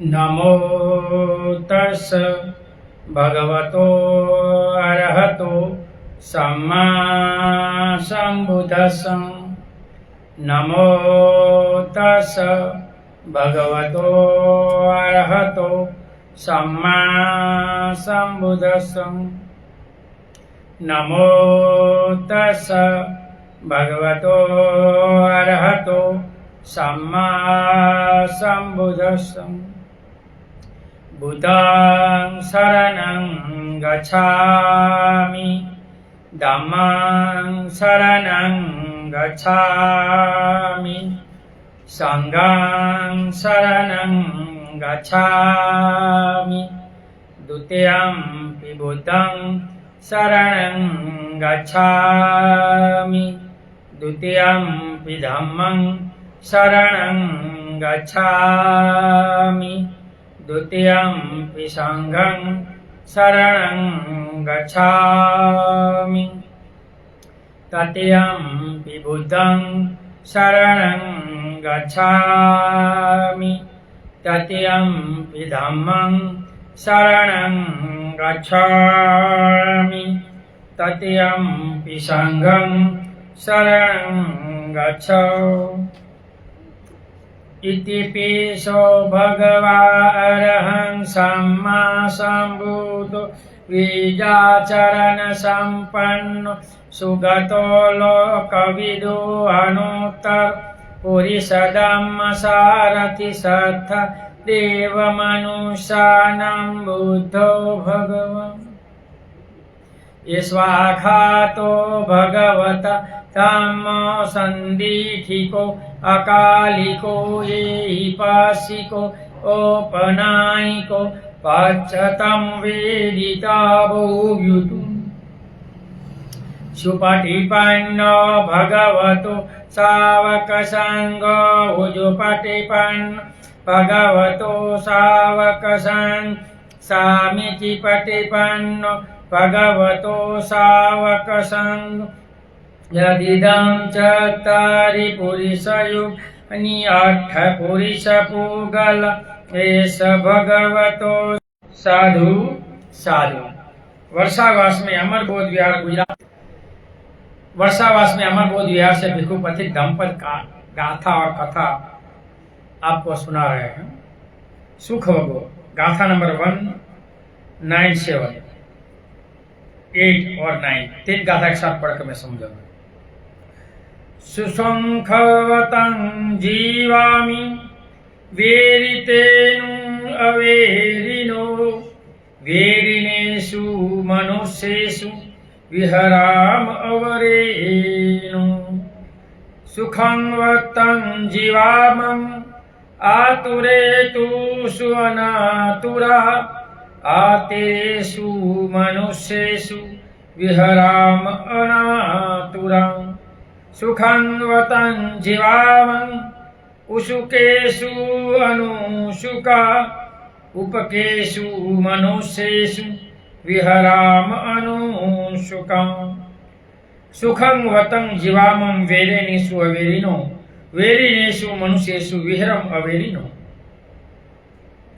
नमो तस् भगवतो अरहतो सम्मा सम्बुद्धस्स। नमो तस् भगवतो अरहतो सम्मा सम्बुद्धस्स। नमो तस् भगवतो अरहतो सम्मा सम्बुद्धस्स। बुद्धं शरणं गच्छामि, धम्मं शरणं गच्छामि, संघं शरणं गच्छामि, द्वितीयंपि बुद्धं शरणं गच्छामि, द्वितीयंपि धम्मं शरणं गच्छामि, द्वितीयंपि संघं शरणं गच्छामि, तृतीयंपि बुद्धं शरणं गच्छामि, तृतीयंपि धम्मं शरणं गच्छामि, तृतीयंपि संघं शरणं गच्छामि। इतिपिसो भगवा अरहं सम्मा सम्बुद्धो विद्याचरण सम्पन्नो सुगतो लोकविदो अनुत्तर पुरुषधम्म सारथि सत्थ देवमनुष्याणां बुद्धो भगवान्। स्वाखातो भगवता धम्मो सन्दीठिको अकालिको एहिपासिको औपनायिको पच्यतं वेदिता बहुव्युतु। सुपटिपन्नो भगवतो सावकसङ्घो उजुपटिपन्नो भगवतो सावकसङ्घ सामिति पटिपन्नो भगवतो सावकसङ्घ। यदिदं चत्वारि पुरुषयुगानि अष्ट पुरुषपूगल एष भगवतो साधु साधु। वर्षावास में अमर बोध विहार गुजरात। वर्षावास में अमर बोध विहार से भिक्षु पथिक दंपत का गाथा और कथा आपको सुना रहे हैं। सुख भोगो गाथा नंबर 197, 8 और 9 तीन गाथा के साथ पढ़कर मैं समझाऊंगा। सुसंखवतं जीवामि वेरितेनु अवेरिनो वेरिनेषु मनुष्येषु विहराम अवरेणु। सुखंवतं जीवामं आतुरेतु सुअनातुरा आतेषु मनुष्येषु विहराम अनातुरम्। सुखंवतं जीवामं उशुकेषु अनुशुका उपकेषु मनुष्येषु विहराम अनुशुकम्। सुखंवतं जीवामं वेरिनेषु अवेरिनो वेरिनेषु मनुष्येषु विहरम अवेरिनो।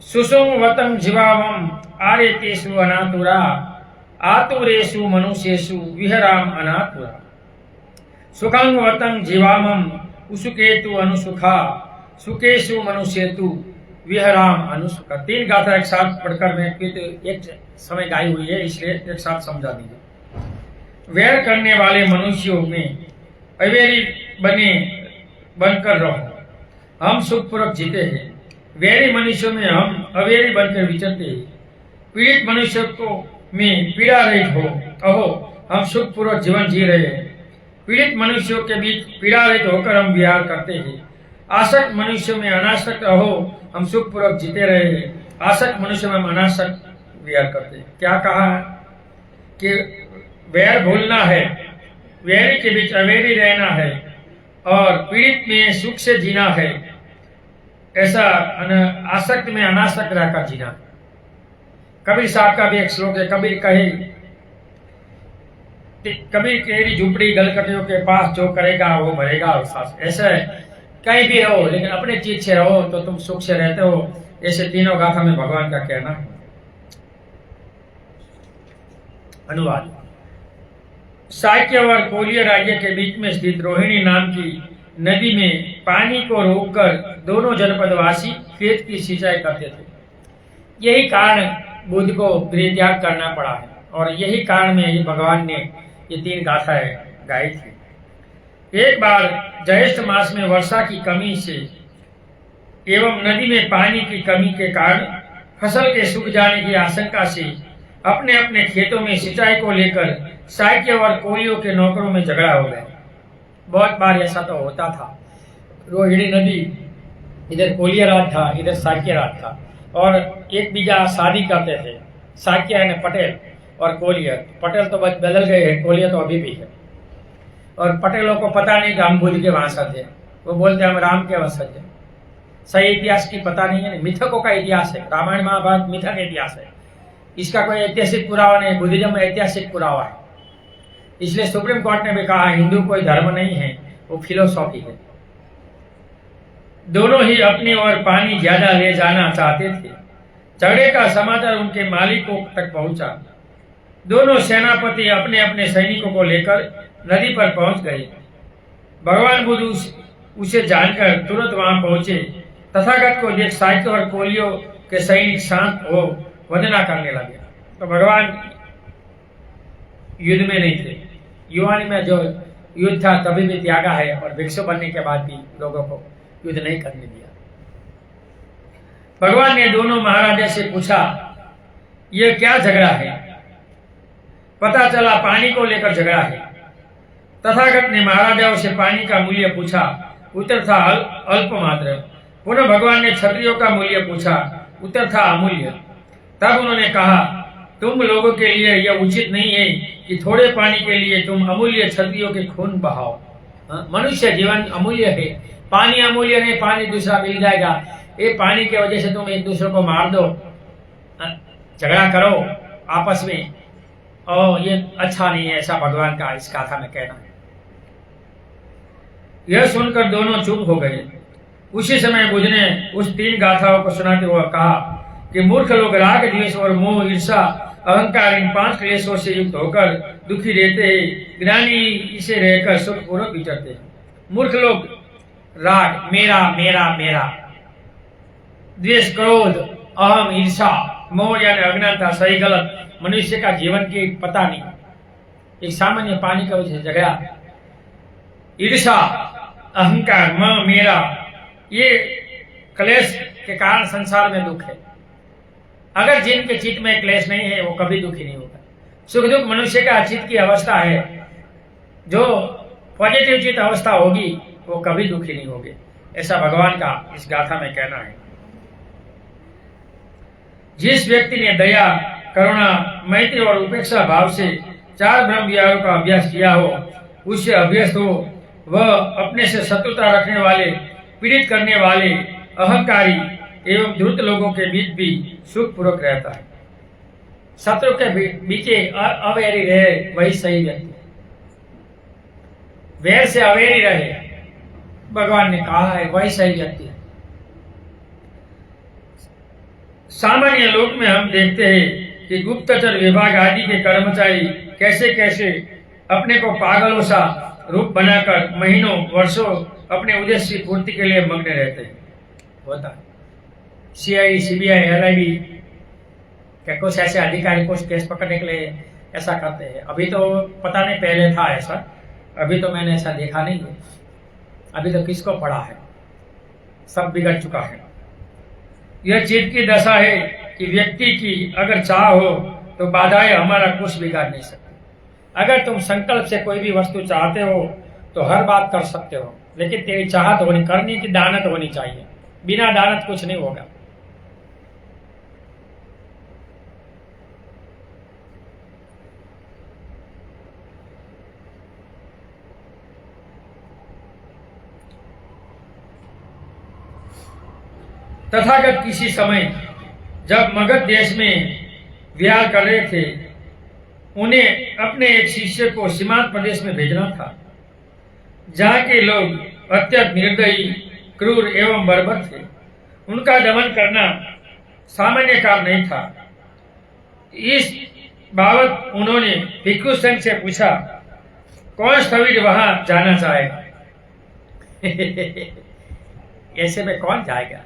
सुसंवतं जीवामं आरेतेषु अनातुरा आतुरेषु मनुष्येषु विहराम अनातुरा। सुखंवतं जीवामं उशुकेतु अनुसुखा सुकेशु मनुष्येतु विहराम अनुसुखा। तीन गाथा एक साथ पढ़कर मैं एक समय गाई हुई है, इसलिए एक साथ समझा दीजिए। वैर करने वाले मनुष्यों में अवेरी बनकर रहो, हम सुखपूर्वक जीते हैं। वैरी मनुष्यों में हम अवेरी बनकर विचरते हैं। पीड़ित मनुष्य को में पीड़ा रहित हो, हम सुखपूर्वक जीवन जी रहे हैं। पीड़ित मनुष्यों के बीच पीड़ा रहित होकर हम विहार करते हैं। आसक्त मनुष्यों में अनासक्त रहो, हम सुखपूर्वक जीते रहे हैं। आसक्त मनुष्य में हम अनासक्त विहार करते हैं। क्या कहा है कि वैर भूलना है, वैरी के बीच अवेरी रहना है और पीड़ित में सुख से जीना है, ऐसा आसक्त में अनासक्त रहकर जीना। कबीर साहब का भी एक श्लोक है। कबीर कहे कबीर तेरी झुपड़ी गलकटियों के पास जो करेगा वो भरेगा। ऐसा है, कहीं भी रहो लेकिन अपने चीज से रहो तो तुम सुख से रहते हो। ऐसे तीनों गाथा में भगवान का कहना है। अनुवाद। साक्य और कोलिय राज्य के बीच में स्थित रोहिणी नाम की नदी में पानी को रोककर दोनों जनपदवासी खेत की सिंचाई करते थे। यही कारण बुद्ध को गृह त्याग करना पड़ा है और यही कारण में भगवान ने ये तीन गाथाएं गाई थी। एक बार ज्येष्ठ मास में वर्षा की कमी से एवं नदी में पानी की कमी के कारण फसल के सूख जाने की आशंका से अपने अपने खेतों में सिंचाई को लेकर साक्य और कोलियों के नौकरों में झगड़ा हो गया। बहुत बार ऐसा तो होता था। रोहिणी नदी, इधर कोलिया राज था, इधर साक्य राज था और एक बीजा शादी करते थे। साक्य यानी पटेल और कोलिया। पटेल तो बदल गए हैं, कोलिया तो अभी भी है। और पटेलों को पता नहीं कि हम बुद्ध के वंशज हैं, वो बोलते हम राम के वंशज हैं। सही इतिहास की पता नहीं है, मिथकों का इतिहास है। रामायण महाभारत मिथक इतिहास है, इसका कोई ऐतिहासिक पुरावा नहीं। बुद्धिज्म में ऐतिहासिक पुरावा है। इसलिए सुप्रीम कोर्ट ने भी कहा हिंदू कोई धर्म नहीं है, वो फिलोसॉफी है। दोनों ही अपनी ओर पानी ज्यादा ले जाना चाहते थे। झगड़े का समाचार उनके मालिकों तक पहुंचा। दोनों सेनापति अपने अपने सैनिकों को लेकर नदी पर पहुंच गए। भगवान बुद्ध उसे जानकर तुरंत वहां पहुंचे। तथागत को देख साक्य और कोलियों के सैनिक शांत हो वंदना करने लगे। तो भगवान युद्ध में नहीं थे। युवानी में जो युद्ध था तभी भी त्यागा है और भिक्षु बनने के बाद भी लोगों को युद्ध नहीं करने दिया। भगवान ने दोनों महाराजा से पूछा, ये क्या झगड़ा है? पता चला पानी को लेकर झगड़ा है। तथागत ने महाराजाओं से पानी का मूल्य पूछा, उत्तर था अल्प मात्र। पुनः भगवान ने क्षत्रियों का मूल्य पूछा, उत्तर था अमूल्य। तब उन्होंने कहा, तुम लोगों के लिए यह उचित नहीं है कि थोड़े पानी के लिए तुम अमूल्य क्षत्रियों के खून बहाओ। मनुष्य जीवन अमूल्य है, पानी अमूल्य नहीं। पानी दूसरा मिल जाएगा, ये पानी की वजह से तुम एक दूसरे को मार दो, झगड़ा करो आपस में, और ये अच्छा नहीं है। ऐसा भगवान का इस गाथा में कहना है। यह सुनकर दोनों चुप हो गए। उसी समय बुद्ध ने उस तीन गाथाओं को सुनाते हुए कहा कि मूर्ख लोग राग, द्वेष और मोह, ईर्षा, अहंकार इन 5 क्लेशों से युक्त होकर दुखी रहते हैं। ज्ञानी इसे रहकर सुखपूर्वक विचरते हैं। मूर्ख लोग राग, मेरा मेरा मेरा, द्वेष, क्रोध, अहम, ईर्षा, मोह यानी अज्ञानता, सही गलत मनुष्य का जीवन की पता नहीं। एक सामान्य पानी का वजह से झगड़ा, ईर्षा, अहंकार, मैं, मेरा, ये क्लेश के कारण संसार में दुख है। अगर जिनके चित्त में क्लेश नहीं है वो कभी दुखी नहीं होगा। सुख दुख मनुष्य का चित्त की अवस्था है। जो पॉजिटिव चित्त अवस्था होगी वो कभी दुखी नहीं होगी। ऐसा भगवान का इस गाथा में कहना है। जिस व्यक्ति ने दया, करुणा, मैत्री और उपेक्षा भाव से 4 ब्रह्म विहारों का अभ्यास किया हो, उससे अभ्यस्त हो, वह अपने से शत्रुता रखने वाले, पीड़ित करने वाले, अहंकारी एवं धूर्त लोगों के बीच भी सुखपूर्वक रहता है। शत्रु के बीच अवैरी रहे वही सही व्यक्ति। वैर से अवैरी रहे, भगवान ने कहा है, वही सही व्यक्ति है। सामान्य लोक में हम देखते हैं कि गुप्तचर विभाग आदि के कर्मचारी कैसे कैसे अपने को पागलों सा रूप बनाकर महीनों वर्षों अपने उद्देश्य की पूर्ति के लिए मग्न रहते हैं। होता है CID, CBI, LID क्या कुछ ऐसे अधिकारी कुछ केस पकड़ने के लिए ऐसा करते हैं। अभी तो पता नहीं, पहले था ऐसा, अभी तो मैंने ऐसा देखा नहीं है। अभी तो किसको पड़ा है, सब बिगड़ चुका है। यह चित्त की दशा है कि व्यक्ति की अगर चाह हो तो बाधाएं हमारा कुछ बिगाड़ नहीं सकती। अगर तुम संकल्प से कोई भी वस्तु चाहते हो तो हर बात कर सकते हो, लेकिन तेरी चाहत होनी, करने की दानत होनी चाहिए। बिना दानत कुछ नहीं होगा। तथागत किसी समय जब मगध देश में विहार कर रहे थे, उन्हें अपने एक शिष्य को सीमांत प्रदेश में भेजना था, जहाँ के लोग अत्यंत निर्दयी, क्रूर एवं बर्बर थे। उनका दमन करना सामान्य काम नहीं था। इस बाबत उन्होंने भिक्षु संघ से पूछा, कौन स्थविर वहां जाना चाहेगा? ऐसे में कौन जाएगा?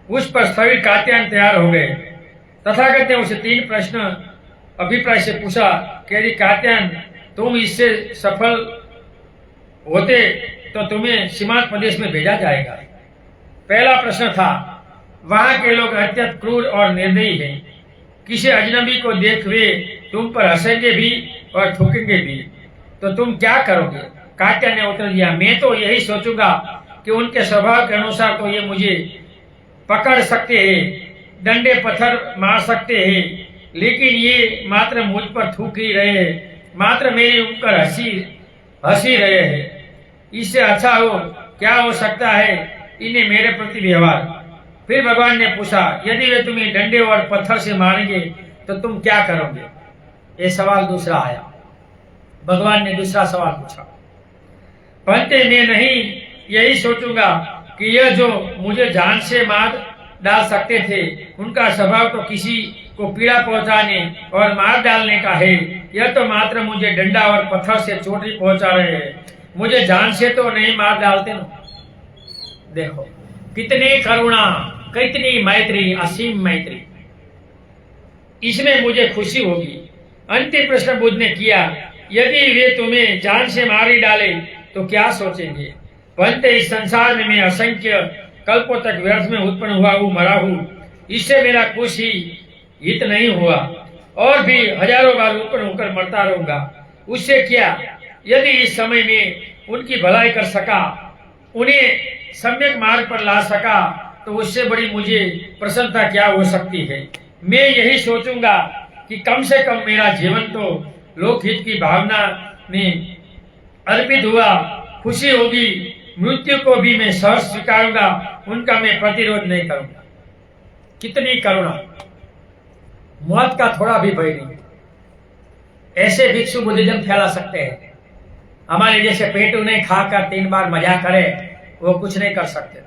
उस पर स्थविर कात्यायन तैयार हो गए। तथागत ने उसे 3 प्रश्न अभिप्राय से पूछा कि यदि कात्यायन तुम इससे सफल होते तो तुम्हें सीमांत प्रदेश में भेजा जाएगा। पहला प्रश्न था, वहां के लोग अत्यंत क्रूर और निर्दयी हैं। किसी अजनबी को देख वे तुम पर हंसेंगे भी और थूकेंगे भी, तो तुम क्या करोगे? कात्यायन ने उत्तर दिया, मैं तो यही सोचूंगा कि उनके स्वभाव के अनुसार तो ये मुझे पकड़ सकते हैं, डंडे पत्थर मार सकते हैं, लेकिन ये मात्र मुझ पर थूक ही रहे हैं, मात्र मेरी ऊपर हंसी रहे हैं। इससे अच्छा हो क्या हो सकता है इन्हें मेरे प्रति व्यवहार। फिर भगवान ने पूछा, यदि वे तुम्हें डंडे और पत्थर से मारेंगे तो तुम क्या करोगे? ये सवाल दूसरा आया। भगवान ने दूसरा सवाल पूछा, पंते मैं नहीं यही सोचूंगा कि यह जो मुझे जान से मार डाल सकते थे, उनका स्वभाव तो किसी को पीड़ा पहुंचाने और मार डालने का है। यह तो मात्र मुझे डंडा और पत्थर से चोटी पहुंचा रहे हैं, मुझे जान से तो नहीं मार डालते ना। देखो कितनी करुणा, कितनी मैत्री, असीम मैत्री। इसमें मुझे खुशी होगी। अंतिम प्रश्न बुद्ध ने किया, यदि वे तुम्हें जान से मार ही डाले तो क्या सोचेंगे? परंतु इस संसार में मैं असंख्य कल्पों तक व्यर्थ में उत्पन्न हुआ हूँ, मरा हूँ, इससे मेरा कुछ ही हित नहीं हुआ और भी हजारों बार उत्पन्न होकर मरता रहूंगा। उससे क्या? यदि इस समय में उनकी भलाई कर सका, उन्हें सम्यक मार्ग पर ला सका, तो उससे बड़ी मुझे प्रसन्नता क्या हो सकती है। मैं यही सोचूंगा कि कम से कम मेरा जीवन तो लोकहित की भावना में अर्पित हुआ। खुशी होगी, मृत्यु को भी मैं सहर्ष स्वीकारूंगा, उनका मैं प्रतिरोध नहीं करूंगा। कितनी करुणा, मौत का थोड़ा भी भय नहीं। ऐसे भिक्षु बुद्धिज्म फैला सकते हैं। हमारे जैसे पेटू नहीं खाकर 3 बार मजा करे, वो कुछ नहीं कर सकते।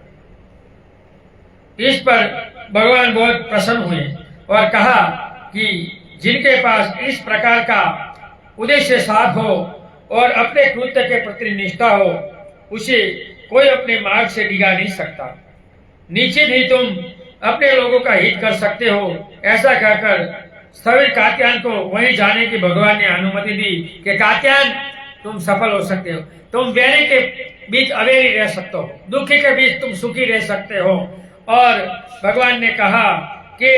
इस पर भगवान बहुत प्रसन्न हुए और कहा कि जिनके पास इस प्रकार का उद्देश्य साफ हो और अपने कृत्य के प्रति निष्ठा हो, उसे कोई अपने मार्ग से डिगा नहीं सकता। निश्चित ही तुम अपने लोगों का हित कर सकते हो। ऐसा कहकर स्थविर कात्यायन को वहीं जाने की भगवान ने अनुमति दी कि कात्यायन तुम सफल हो सकते हो। तुम वैरी के बीच अवेरी रह सकते हो, दुखी के बीच तुम सुखी रह सकते हो। और भगवान ने कहा कि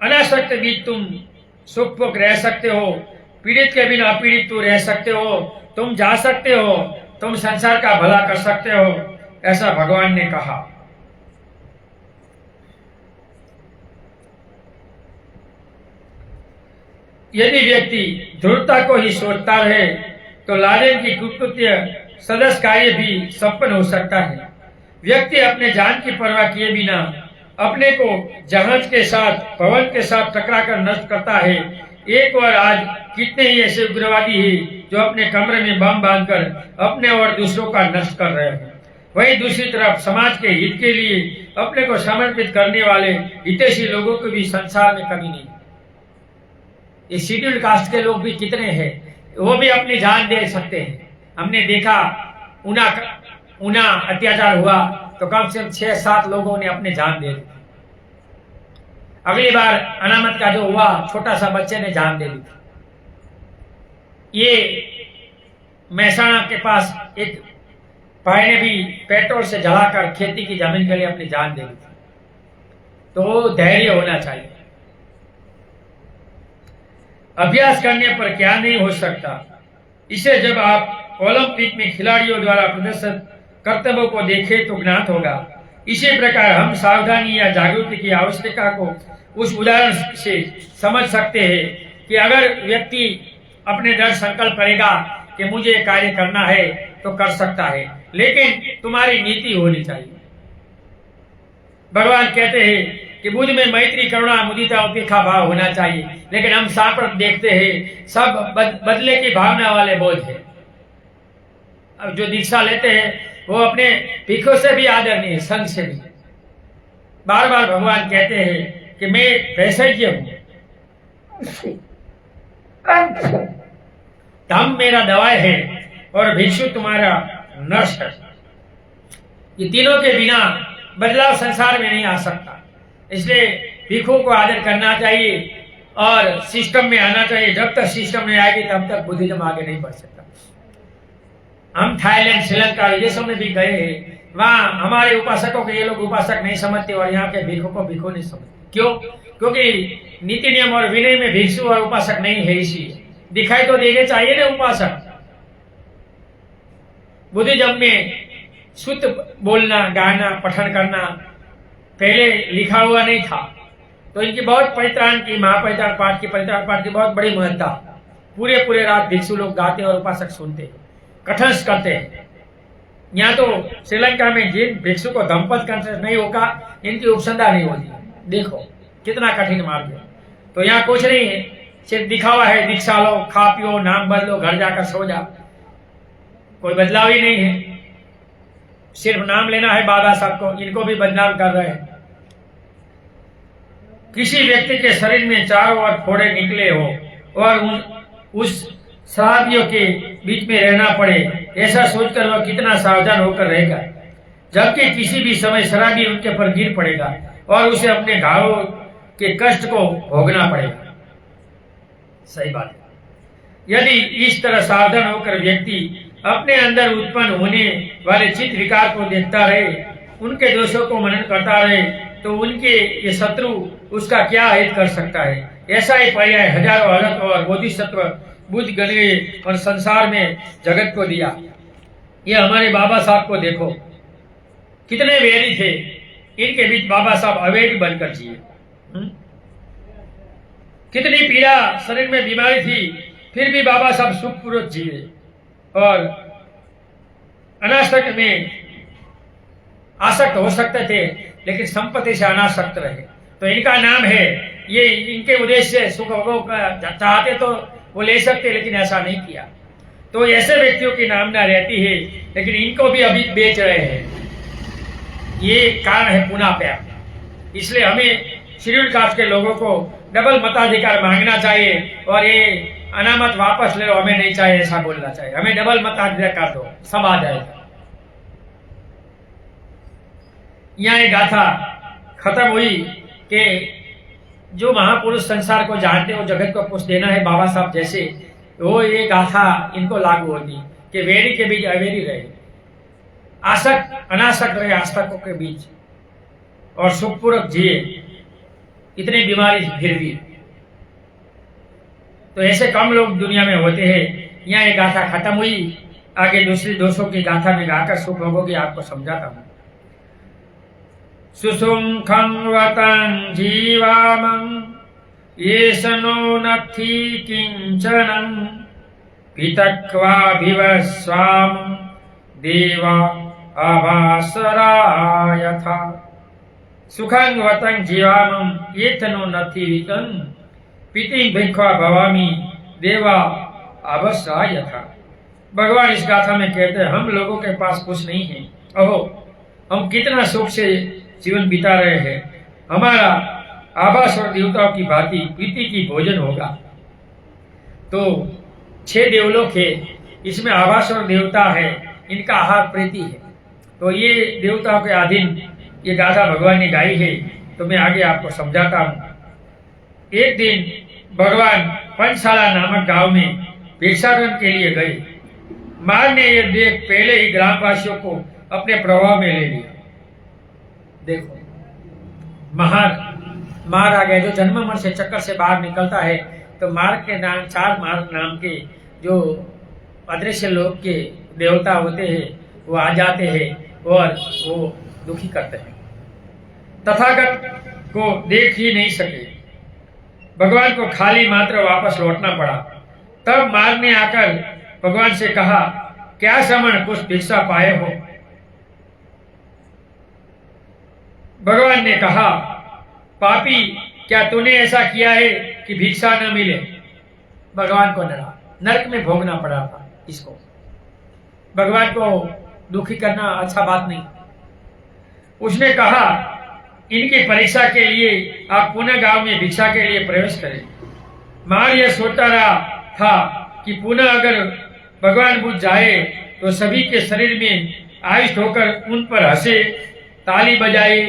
अनासक्त बीच तुम सुखपूर्वक रह सकते हो, पीड़ित के बिना अपीड़ित तू रह सकते हो, तुम जा सकते हो, तुम संसार का भला कर सकते हो, ऐसा भगवान ने कहा। यदि व्यक्ति ध्रुवता को ही सोचता रहे तो लादेन की कुकृत्य सदस्य कार्य भी संपन्न हो सकता है। व्यक्ति अपने जान की परवाह किए बिना अपने को जहाज के साथ, पवन के साथ टकरा कर नष्ट करता है। एक और आज कितने ही ऐसे उग्रवादी हैं जो अपने कमरे में बम बांधकर अपने और दूसरों का नष्ट कर रहे हैं। वहीं दूसरी तरफ समाज के हित के लिए अपने को समर्पित करने वाले हितैषी लोगों की भी संसार में कमी नहीं। ये शेड्यूल कास्ट के लोग भी कितने हैं, वो भी अपनी जान दे सकते हैं। हमने देखा उना अत्याचार हुआ तो कम से कम 6-7 लोगों ने अपनी जान दे दी। अगली बार अनामत का जो हुआ, छोटा सा बच्चे ने जान दे दी। ये महसाणा के पास एक भाई ने भी पेट्रोल से जलाकर खेती की जमीन के लिए अपनी जान दे दी थी। तो धैर्य होना चाहिए। अभ्यास करने पर क्या नहीं हो सकता। इसे जब आप ओलंपिक में खिलाड़ियों द्वारा प्रदर्शित कर्तव्यों को देखें तो ज्ञात होगा। इसी प्रकार हम सावधानी या जागृति की आवश्यकता को उस उदाहरण से समझ सकते हैं कि अगर व्यक्ति अपने दृढ़ संकल्प करेगा कि मुझे कार्य करना है तो कर सकता है, लेकिन तुम्हारी नीति होनी चाहिए। भगवान कहते हैं कि बुद्ध में मैत्री, करुणा, मुदिता, उपेक्षा भाव होना चाहिए, लेकिन हम सांप्रत देखते हैं सब बदले की भावना वाले बोध है। अब जो दीक्षा लेते हैं वो अपने पीखों से भी आदरणीय है, संघ से भी। बार बार भगवान कहते हैं कि मैं वैषज्ञ हूं, धम मेरा दवाई है और भिक्षु तुम्हारा नर्स है। ये तीनों के बिना बदलाव संसार में नहीं आ सकता। इसलिए भिक्षु को आदर करना चाहिए और सिस्टम में आना चाहिए। जब तक सिस्टम में आएगी तब तक बुद्धिज्म आगे नहीं बढ़ सकता। हम थाईलैंड, श्रीलंका विदेशों में भी गए हैं, वहां हमारे उपासकों को ये लोग उपासक नहीं समझते और यहाँ के भिक्षु को भिक्षु नहीं समझते। क्यों? क्योंकि नीति नियम और विनय में भिक्षु और उपासक नहीं है। इसलिए दिखाई तो देने चाहिए ना उपासक। बुद्धिज्म में शुद्ध बोलना, गाना, पठन करना पहले लिखा हुआ नहीं था, तो इनकी बहुत परित्राण की, महापरित्राण पाठ की, परित्राण पाठ की बहुत बड़ी महत्ता। पूरे पूरे रात भिक्षु लोग गाते और उपासक सुनते, कठस्थ करते हैं। यहाँ तो श्रीलंका में जिन भिक्षु को दंपत कंठ नहीं होगा, इनकी उपसंधा नहीं होती। देखो कितना कठिन मार्ग है। तो यहाँ कुछ नहीं है, सिर्फ दिखावा है। दीक्षा लो, खा पियो, नाम बदलो, घर जाकर सो जा, कोई बदलाव ही नहीं है। सिर्फ नाम लेना है बाबा साहब को, इनको भी बदनाम कर रहे हैं। किसी व्यक्ति के शरीर में चारों ओर फोड़े निकले हो और उस शराबियों के बीच में रहना पड़े, ऐसा सोचकर वह कितना सावधान होकर रहेगा, जबकि किसी भी समय शराबी उनके पर गिर पड़ेगा और उसे अपने घावों के कष्ट को भोगना पड़ेगा। सही बात है। यदि इस तरह सावधान होकर व्यक्ति अपने अंदर उत्पन्न होने वाले चित्त विकार को देखता रहे, उनके दोषों को मनन करता रहे, तो उनके ये शत्रु उसका क्या हित कर सकता है। ऐसा ही पर्याय हजारों हजरत और बोधिसत्व बुद्ध गणेश और संसार में जगत को दिया। ये हमारे बाबा साहब को देखो, कितने वैरी थे, इनके बीच बाबा साहब अवैरी बनकर जिए। कितनी पीड़ा, शरीर में बीमारी थी, फिर भी बाबा साहब सुखपूर्वक जिए और अनासक्त में आसक्त हो सकते थे, लेकिन संपत्ति से अनासक्त रहे। तो इनका नाम है, ये इनके उद्देश्य सुख चाहते तो वो ले सकते, लेकिन ऐसा नहीं किया। तो ऐसे व्यक्तियों की नामना रहती है, लेकिन इनको भी अभी बेच रहे हैं। ये कारण है पुनः प्यार। इसलिए हमें शेड्यूल कास्ट के लोगों को डबल मताधिकार मांगना चाहिए और ये अनामत वापस ले लो, हमें नहीं चाहिए, ऐसा बोलना चाहिए। हमें डबल मताधिकार दो, सब आ जाएगा। यहाँ एक गाथा खत्म हुई कि जो महापुरुष संसार को जानते हो, जगत को कुछ देना है बाबा साहब जैसे, वो ये गाथा इनको लागू होती कि वेरी के बीच अवेरी रहे, आसक्त अनासक्त रहे आस्तकों के बीच और सुखपूर्वक जिए, इतनी बीमारी फिर भी। तो ऐसे कम लोग दुनिया में होते हैं। यहाँ एक गाथा खत्म हुई, आगे दूसरी दोषों की गाथा में गाकर सुख भोगोगे, आपको समझाता हूं। सुसुखं वतं जीवामं येषनो नथि किंचनं पितक्वाभिवस्वाम देवा आभासरायथा। सुखं वतं जीवामं येषनो नथि विकं पिति भिक्खवा भवामि देवा आभासरायथा। भगवान इस गाथा में कहते हैं, हम लोगों के पास कुछ नहीं है, अहो हम कितना सुख से जीवन बिता रहे हैं। हमारा आभास और देवताओं की भांति प्रीति की भोजन होगा। तो 6 देवलोक है, इसमें आभास और देवता है, इनका आहार प्रीति है। तो ये देवताओं के अधीन ये गाथा भगवान ने गाई है। तो मैं आगे आपको समझाता हूँ। एक दिन भगवान पंचशाला नामक गांव में भिक्षाटन के लिए गए। मार ने यह देख पहले ही ग्रामवासियों को अपने प्रभाव में ले लिया। देखो मार आ गया, जो जन्म मरण से चक्कर से बाहर निकलता है। तो मार के नाम, 4 मार नाम के जो अदृश्य लोक के देवता होते हैं, वो आ जाते हैं और वो दुखी करते हैं। तथागत को देख ही नहीं सके, भगवान को खाली मात्र वापस लौटना पड़ा। तब मार ने आकर भगवान से कहा, क्या श्रमण कुछ भिक्षा पाए हो? भगवान ने कहा, पापी क्या तूने ऐसा किया है कि भिक्षा न मिले? भगवान को नरक में भोगना पड़ा था इसको। भगवान को दुखी करना अच्छा बात नहीं। उसने कहा, इनकी परीक्षा के लिए आप पुनः गांव में भिक्षा के लिए प्रवेश करें। मार यह सोचता रहा था कि पुनः अगर भगवान बुद्ध जाए तो सभी के शरीर में आयुष होकर उन पर हंसे, ताली बजाए,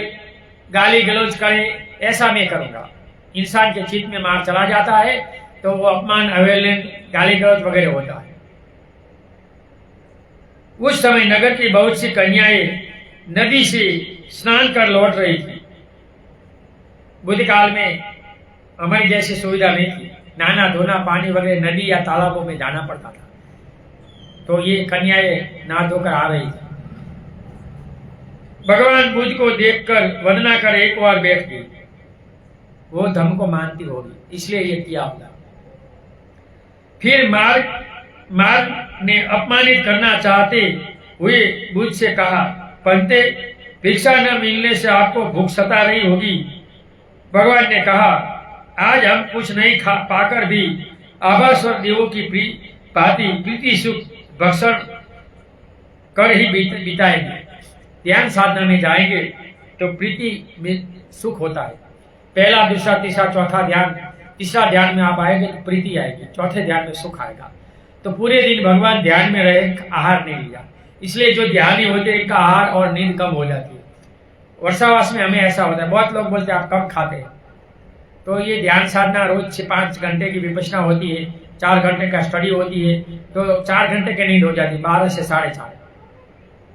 गाली गलौज करे, ऐसा मैं करूंगा। इंसान के चित्त में मार चला जाता है तो वो अपमान, अवहेलन, गाली गलौज वगैरह होता है। उस समय नगर की बहुत सी कन्याएं नदी से स्नान कर लौट रही थी। बुद्ध काल में हमारी जैसी सुविधा नहीं थी, नहाना धोना, पानी वगैरह नदी या तालाबों में जाना पड़ता था। तो ये कन्याएं नहा धोकर आ रही थी। भगवान बुद्ध को देखकर वंदना कर एक बार बैठ गई। वो धर्म को मानती होगी, इसलिए ये किया होगा। फिर मार्ग ने अपमानित करना चाहते हुए बुद्ध से कहा, पंते, भिक्षा न मिलने से आपको भूख सता रही होगी। भगवान ने कहा, आज हम कुछ नहीं खा पाकर भी आभास्वर देवों की भांति प्रीति सुख भक्षण कर ही बिताएंगे। ध्यान साधना में जाएंगे तो प्रीति में सुख होता है। पहला, दूसरा, तीसरा, चौथा ध्यान, तीसरा ध्यान में आप आएंगे तो प्रीति आएगी, चौथे ध्यान में सुख आएगा। तो पूरे दिन भगवान ध्यान में रहे, आहार नहीं लिया, इसलिए जो ध्यानी होते हैं इनका आहार और नींद कम हो जाती है। वर्षावास में हमें ऐसा होता है, बहुत लोग बोलते हैं आप कम खाते हैं। तो ये ध्यान साधना रोज 5 घंटे की विपश्यना होती है, 4 घंटे का स्टडी होती है, तो 4 घंटे की नींद हो जाती है, 12 से 4:30,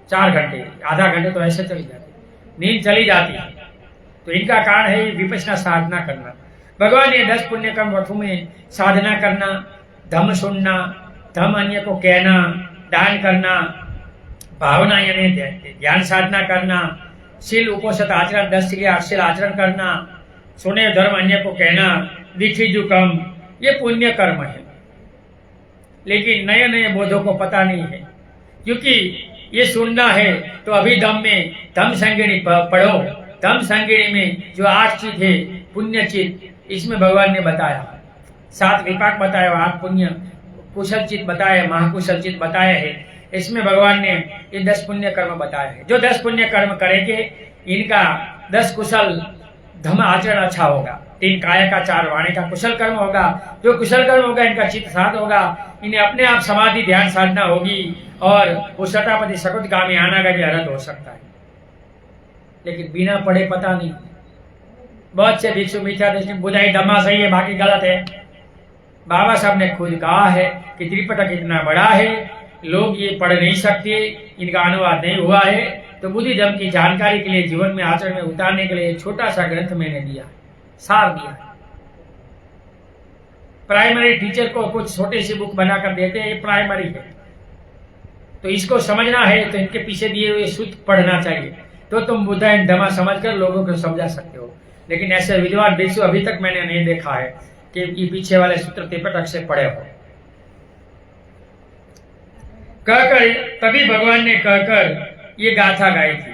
4 घंटे, आधा घंटे तो ऐसे चली जाती है, नींद चली जाती है। तो इनका कारण है विपश्यना साधना करना। भगवान ने 10 पुण्य कर्म वठों में साधना करना, धम्म सुनना, धम्म अन्य को कहना, दान करना, भावना यानी ध्यान साधना करना, शील उपोषित आचरण, 10 क्रिया 8 शील आचरण करना, सुने धर्म अन्य को कहना, दीक्षी जुकम, ये पुण्य कर्म है। लेकिन नए नए बोधों को पता नहीं है, क्योंकि ये सुनना है तो अभी दम में धम्म संगिनी पढ़ो। धम्म संगिनी में जो 8 चीज है पुण्य चित, इसमें भगवान ने बताया, 7 विपाक बताया, 8 पुण्य कुशल चित बताया, महाकुशल चित बताया है। इसमें भगवान ने ये 10 पुण्य कर्म बताए हैं। जो 10 पुण्य कर्म करेंगे इनका 10 कुशल धम्म आचरण अच्छा होगा, 3 काया का, 4 वाणी का कुशल कर्म होगा। जो कुशल कर्म होगा इनका चित्त साध होगा, इन्हें अपने आप समाधि ध्यान साधना होगी और वो शतापति सकुतगामी अनागामी अरहत हो सकता है। लेकिन बिना पढ़े पता नहीं। बहुत से भिक्षु मिथ्या दृष्टि बुधाई धम्मा सही है, बाकी गलत है। बाबा साहब ने खुद कहा है कि त्रिपिटक इतना बड़ा है, लोग ये पढ़ नहीं सकते, इनका अनुवाद नहीं हुआ है। तो बुद्धि धर्म की जानकारी के लिए, जीवन में आचरण में उतारने के लिए छोटा सा ग्रंथ मैंने दिया, सार दिया। प्राइमरी टीचर को कुछ छोटी सी बुक बनाकर देते हैं, ये प्राइमरी है। तो इसको समझना है तो इनके पीछे दिए हुए सूत्र पढ़ना चाहिए, तो तुम बुद्ध एंड धम्मा समझकर लोगों को समझा सकते हो। लेकिन ऐसे विद्वान भिक्षु अभी तक मैंने नहीं देखा है कि ये पीछे वाले सूत्र त्रिपिटक से पढ़े हो। कहकर तभी भगवान ने कहकर ये गाथा गाई थी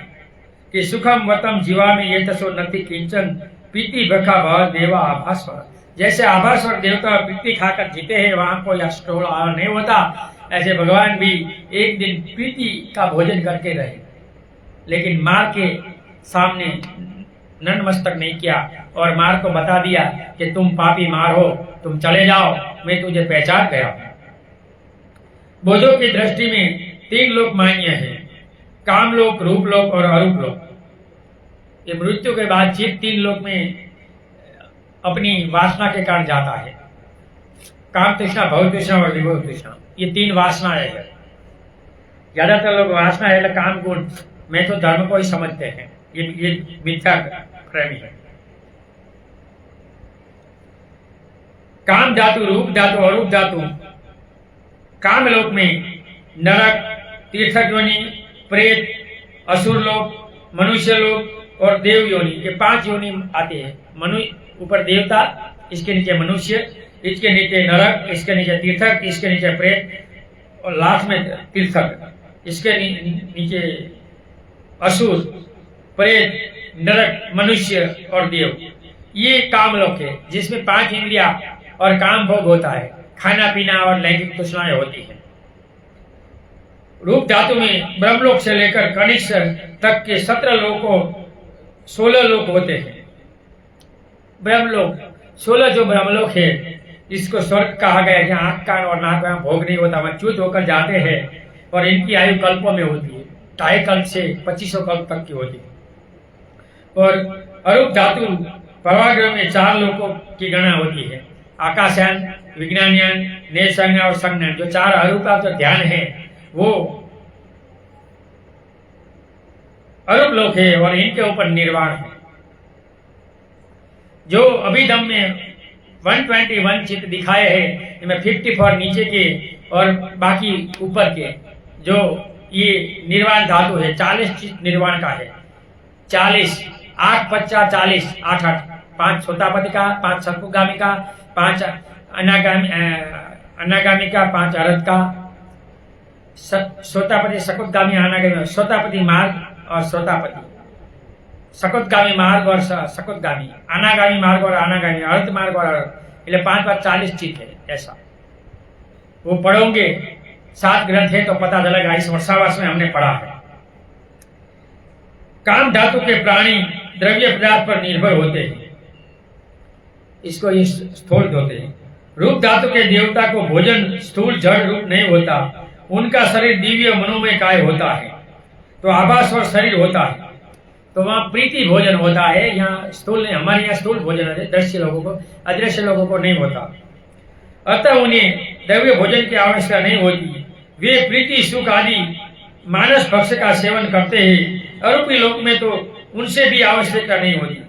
कि सुखम वतम जीवा में ये तसो नति किंचन पीति भखा भव देवा आभास्वर। जैसे आभास्वर देवता पीति खाकर जीते हैं, वहां कोई अष्टोल नहीं होता, ऐसे भगवान भी एक दिन प्रीति का भोजन करके रहे, लेकिन मार के सामने नतमस्तक नहीं किया और मार को बता दिया कि तुम पापी मार हो, तुम चले जाओ, मैं तुझे पहचान गया। बोधों की दृष्टि में 3 लोक मान्य है, कामलोक, रूपलोक और अरूप लोक। ये मृत्यु के बाद जीव 3 लोक में अपनी वासना के कारण जाता है। काम तृष्णा, भव तृष्णा और विभव तृष्णा, ये 3 वासनाएं है। ज्यादातर लोग वासना है काम गुण में तो धर्म को ही समझते हैं, ये मिथ्या प्रेमी है। काम धातु, रूप धातु, अरूप धातु। काम लोक में नरक, तीर्थक योनि, प्रेत, असुर लोक, मनुष्य लोक और देव योनि, ये 5 योनि आते हैं। मनुष्य ऊपर देवता, इसके नीचे मनुष्य, इसके नीचे नरक, इसके नीचे तीर्थक, इसके नीचे प्रेत और लास्ट में तीर्थक, इसके नीचे असुर, प्रेत, नरक, मनुष्य और देव। ये कामलोक है जिसमें 5 इंद्रिया और काम भोग होता है, खाना पीना और लैंगिक तृष्णाएं होती है। रूप धातु में ब्रह्मलोक से लेकर कनिष्ठ तक के 17 लोकों 16 लोक होते हैं। ब्रह्मलोक, 16 जो ब्रह्मलोक है, इसको स्वर्ग कहा गया है, जहाँ आंख कान और नाक में भोग नहीं होता, वहां च्युत होकर जाते हैं और इनकी आयु कल्पों में होती है, 2.5 कल्प से 2500 कल्प तक की होती है। और अरूप धातु प्रभाग्रह में 4 लोकों की गणना होती है, आकाशयान, विज्ञानयान, नेत्रसंज्ञा और संज्ञान। जो 4 अरूप का जो ध्यान है वो अरूप लोक है और इनके ऊपर निर्वाण है। जो अभिधम में 121 चित्त दिखाए हैं, इनमें 54 नीचे के और बाकी ऊपर के, जो ये निर्वाण धातु है, 40 चित्त निर्वाण का है। 40, 8 50 40, 8 8, 5 सोतापति का, 5 सकुगामी का, 5 अनागामी का, 5 अरथ का, सोतापति सकुगामी अनागामी, सोतापति मार्ग और सोतापति, सकुतगामी मार्ग और सकुतगामी, अनागामी मार्ग और अनागामी, अर्थ मार्ग और अर्थ, એટલે 5 5 40 चित्त है। ऐसा वो पढ़ोगे, 7 ग्रंथ है तो पता चलेगा। इस वर्षावास में हमने पढ़ा है। काम धातु के प्राणी द्रव्य पदार्थ पर निर्भर होते हैं, इसको ये स्थूल होते हैं। रूप धातु के देवता को भोजन स्थूल जड़ रूप नहीं होता, उनका शरीर दिव्य मनोमय काय होता है, तो आभास और शरीर होता है, तो वहां प्रीति भोजन होता है। यहाँ स्थूल नहीं, हमारे यहाँ स्थूल भोजन है, दृश्य लोगों को, अदृश्य लोगों को नहीं होता। अतः उन्हें द्रव्य भोजन की आवश्यकता नहीं होती, वे प्रीति सुख आदि मानस भक्ष्य का सेवन करते हैं। अरूपी लोक में तो उनसे भी आवश्यकता नहीं होती।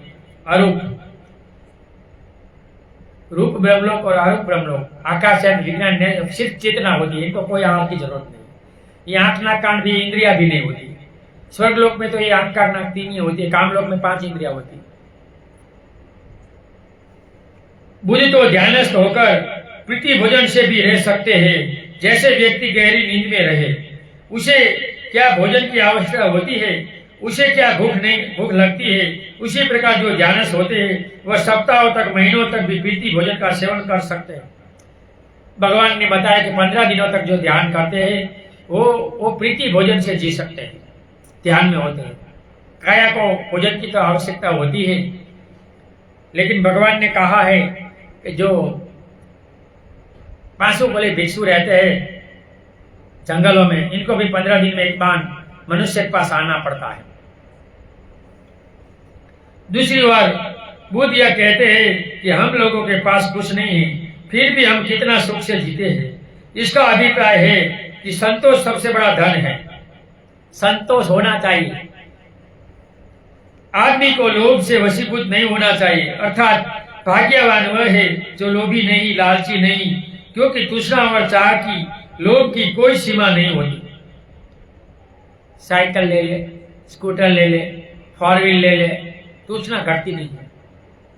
अरूप, रूप ब्रह्मलोक और अरूप ब्रह्मलोक, आकाश विज्ञान सिर्फ चेतना होती है, इनको कोई आहार की जरूरत नहीं। ये 8 नाक कान भी, इंद्रिया भी नहीं होती। स्वर्ग लोक में तो ये 8 कान नाक 3 ही होती है, काम लोक में 5 इंद्रिया होती है। बुद्धि तो ध्यानस्थ होकर प्रीति भोजन से भी रह सकते हैं। जैसे व्यक्ति गहरी नींद में रहे, उसे क्या भोजन की आवश्यकता होती है, उसे क्या भूख लगती है, उसी प्रकार जो ध्यानस्थ होते हैं वह सप्ताहों तक, महीनों तक भी प्रीति भोजन का सेवन कर सकते हैं। भगवान ने बताया कि 15 दिनों तक जो ध्यान करते हैं वो प्रीति भोजन से जी सकते हैं, ध्यान में होते हैं। काया को भोजन की तो आवश्यकता होती है, लेकिन भगवान ने कहा है कि जो 500 बोले भिक्षु रहते हैं जंगलों में, इनको भी 15 दिन में एक बार मनुष्य के पास आना पड़ता है। दूसरी बार बुद्ध यह कहते हैं कि हम लोगों के पास कुछ नहीं है, फिर भी हम कितना सुख से जीते हैं। इसका अभिप्राय है कि संतोष सबसे बड़ा धन है। संतोष होना चाहिए। आदमी को लोभ से वशीभूत नहीं होना चाहिए, अर्थात भाग्यवान वह है जो लोभी नहीं, लालची नहीं, क्योंकि तृष्णा और चाह की, लोभ की कोई सीमा नहीं होती। साइकिल ले ले, स्कूटर ले ले, 4 व्हील ले ले, तृष्णा घटती नहीं है।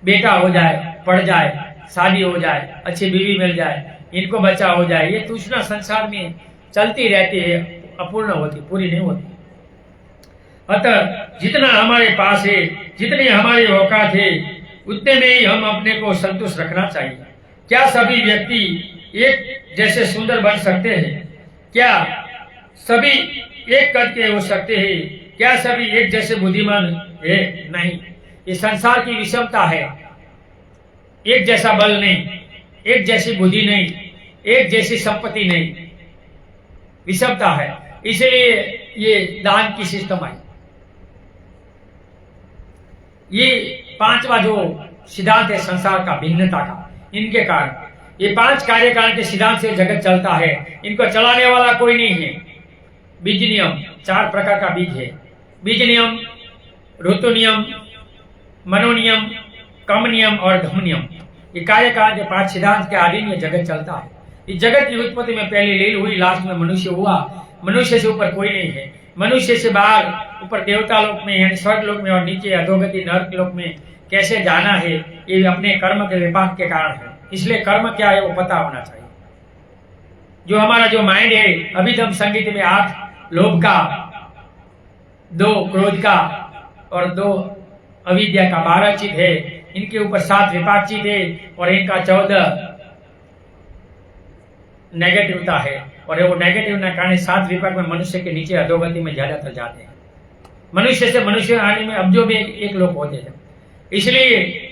बेटा हो जाए, पढ़ जाए, शादी हो जाए, अच्छी बीवी मिल जाए, इनको बच्चा हो जाए, ये तृष्णा संसार में चलती रहती है, अपूर्ण होती, पूरी नहीं होती। अतः जितना हमारे पास है, जितनी हमारी औकात है, उतने में ही हम अपने को संतुष्ट रखना चाहिए। क्या सभी व्यक्ति एक जैसे सुंदर बन सकते हैं? क्या सभी एक कद के हो सकते हैं? क्या सभी एक जैसे बुद्धिमान है? नहीं। ये संसार की विषमता है। एक जैसा बल नहीं, एक जैसी बुद्धि नहीं, एक जैसी संपत्ति नहीं, विषमता है। इसलिए ये दान की सिस्टम आई। ये 5वां जो सिद्धांत है संसार का, भिन्नता का, इनके कारण ये 5 कार्यकारण के सिद्धांत से जगत चलता है। इनको चलाने वाला कोई नहीं है। बीज नियम, 4 प्रकार का बीज है। बीज नियम, ऋतु नियम, मनोनियम, कम नियम और धम नियम। ये कार्यकारण के 5 सिद्धांत के अधीन ये जगत चलता है। इस जगत की उत्पत्ति में पहले लील हुई, लास्ट में मनुष्य हुआ। मनुष्य से ऊपर कोई नहीं है। मनुष्य से बाहर ऊपर देवता लोक में यानी स्वर्ग लोक में और नीचे अधोगति नरक लोक में कैसे जाना है, ये अपने कर्म के विपाक के कारण है। इसलिए कर्म क्या है वो पता होना चाहिए। जो हमारा जो माइंड है, अभिधम संगीत में 8 लोभ का, 2 क्रोध का और 2 अविद्या का, 12 चित है। इनके ऊपर 7 विपाक चित है और इनका 14 नेगेटिवता है। और वो नेगेटिव न कारण 7 विपाक में मनुष्य के नीचे अधोगति में ज्यादातर जाते हैं। मनुष्य से मनुष्य आने में अब्जों में एक लोग होते हैं। इसलिए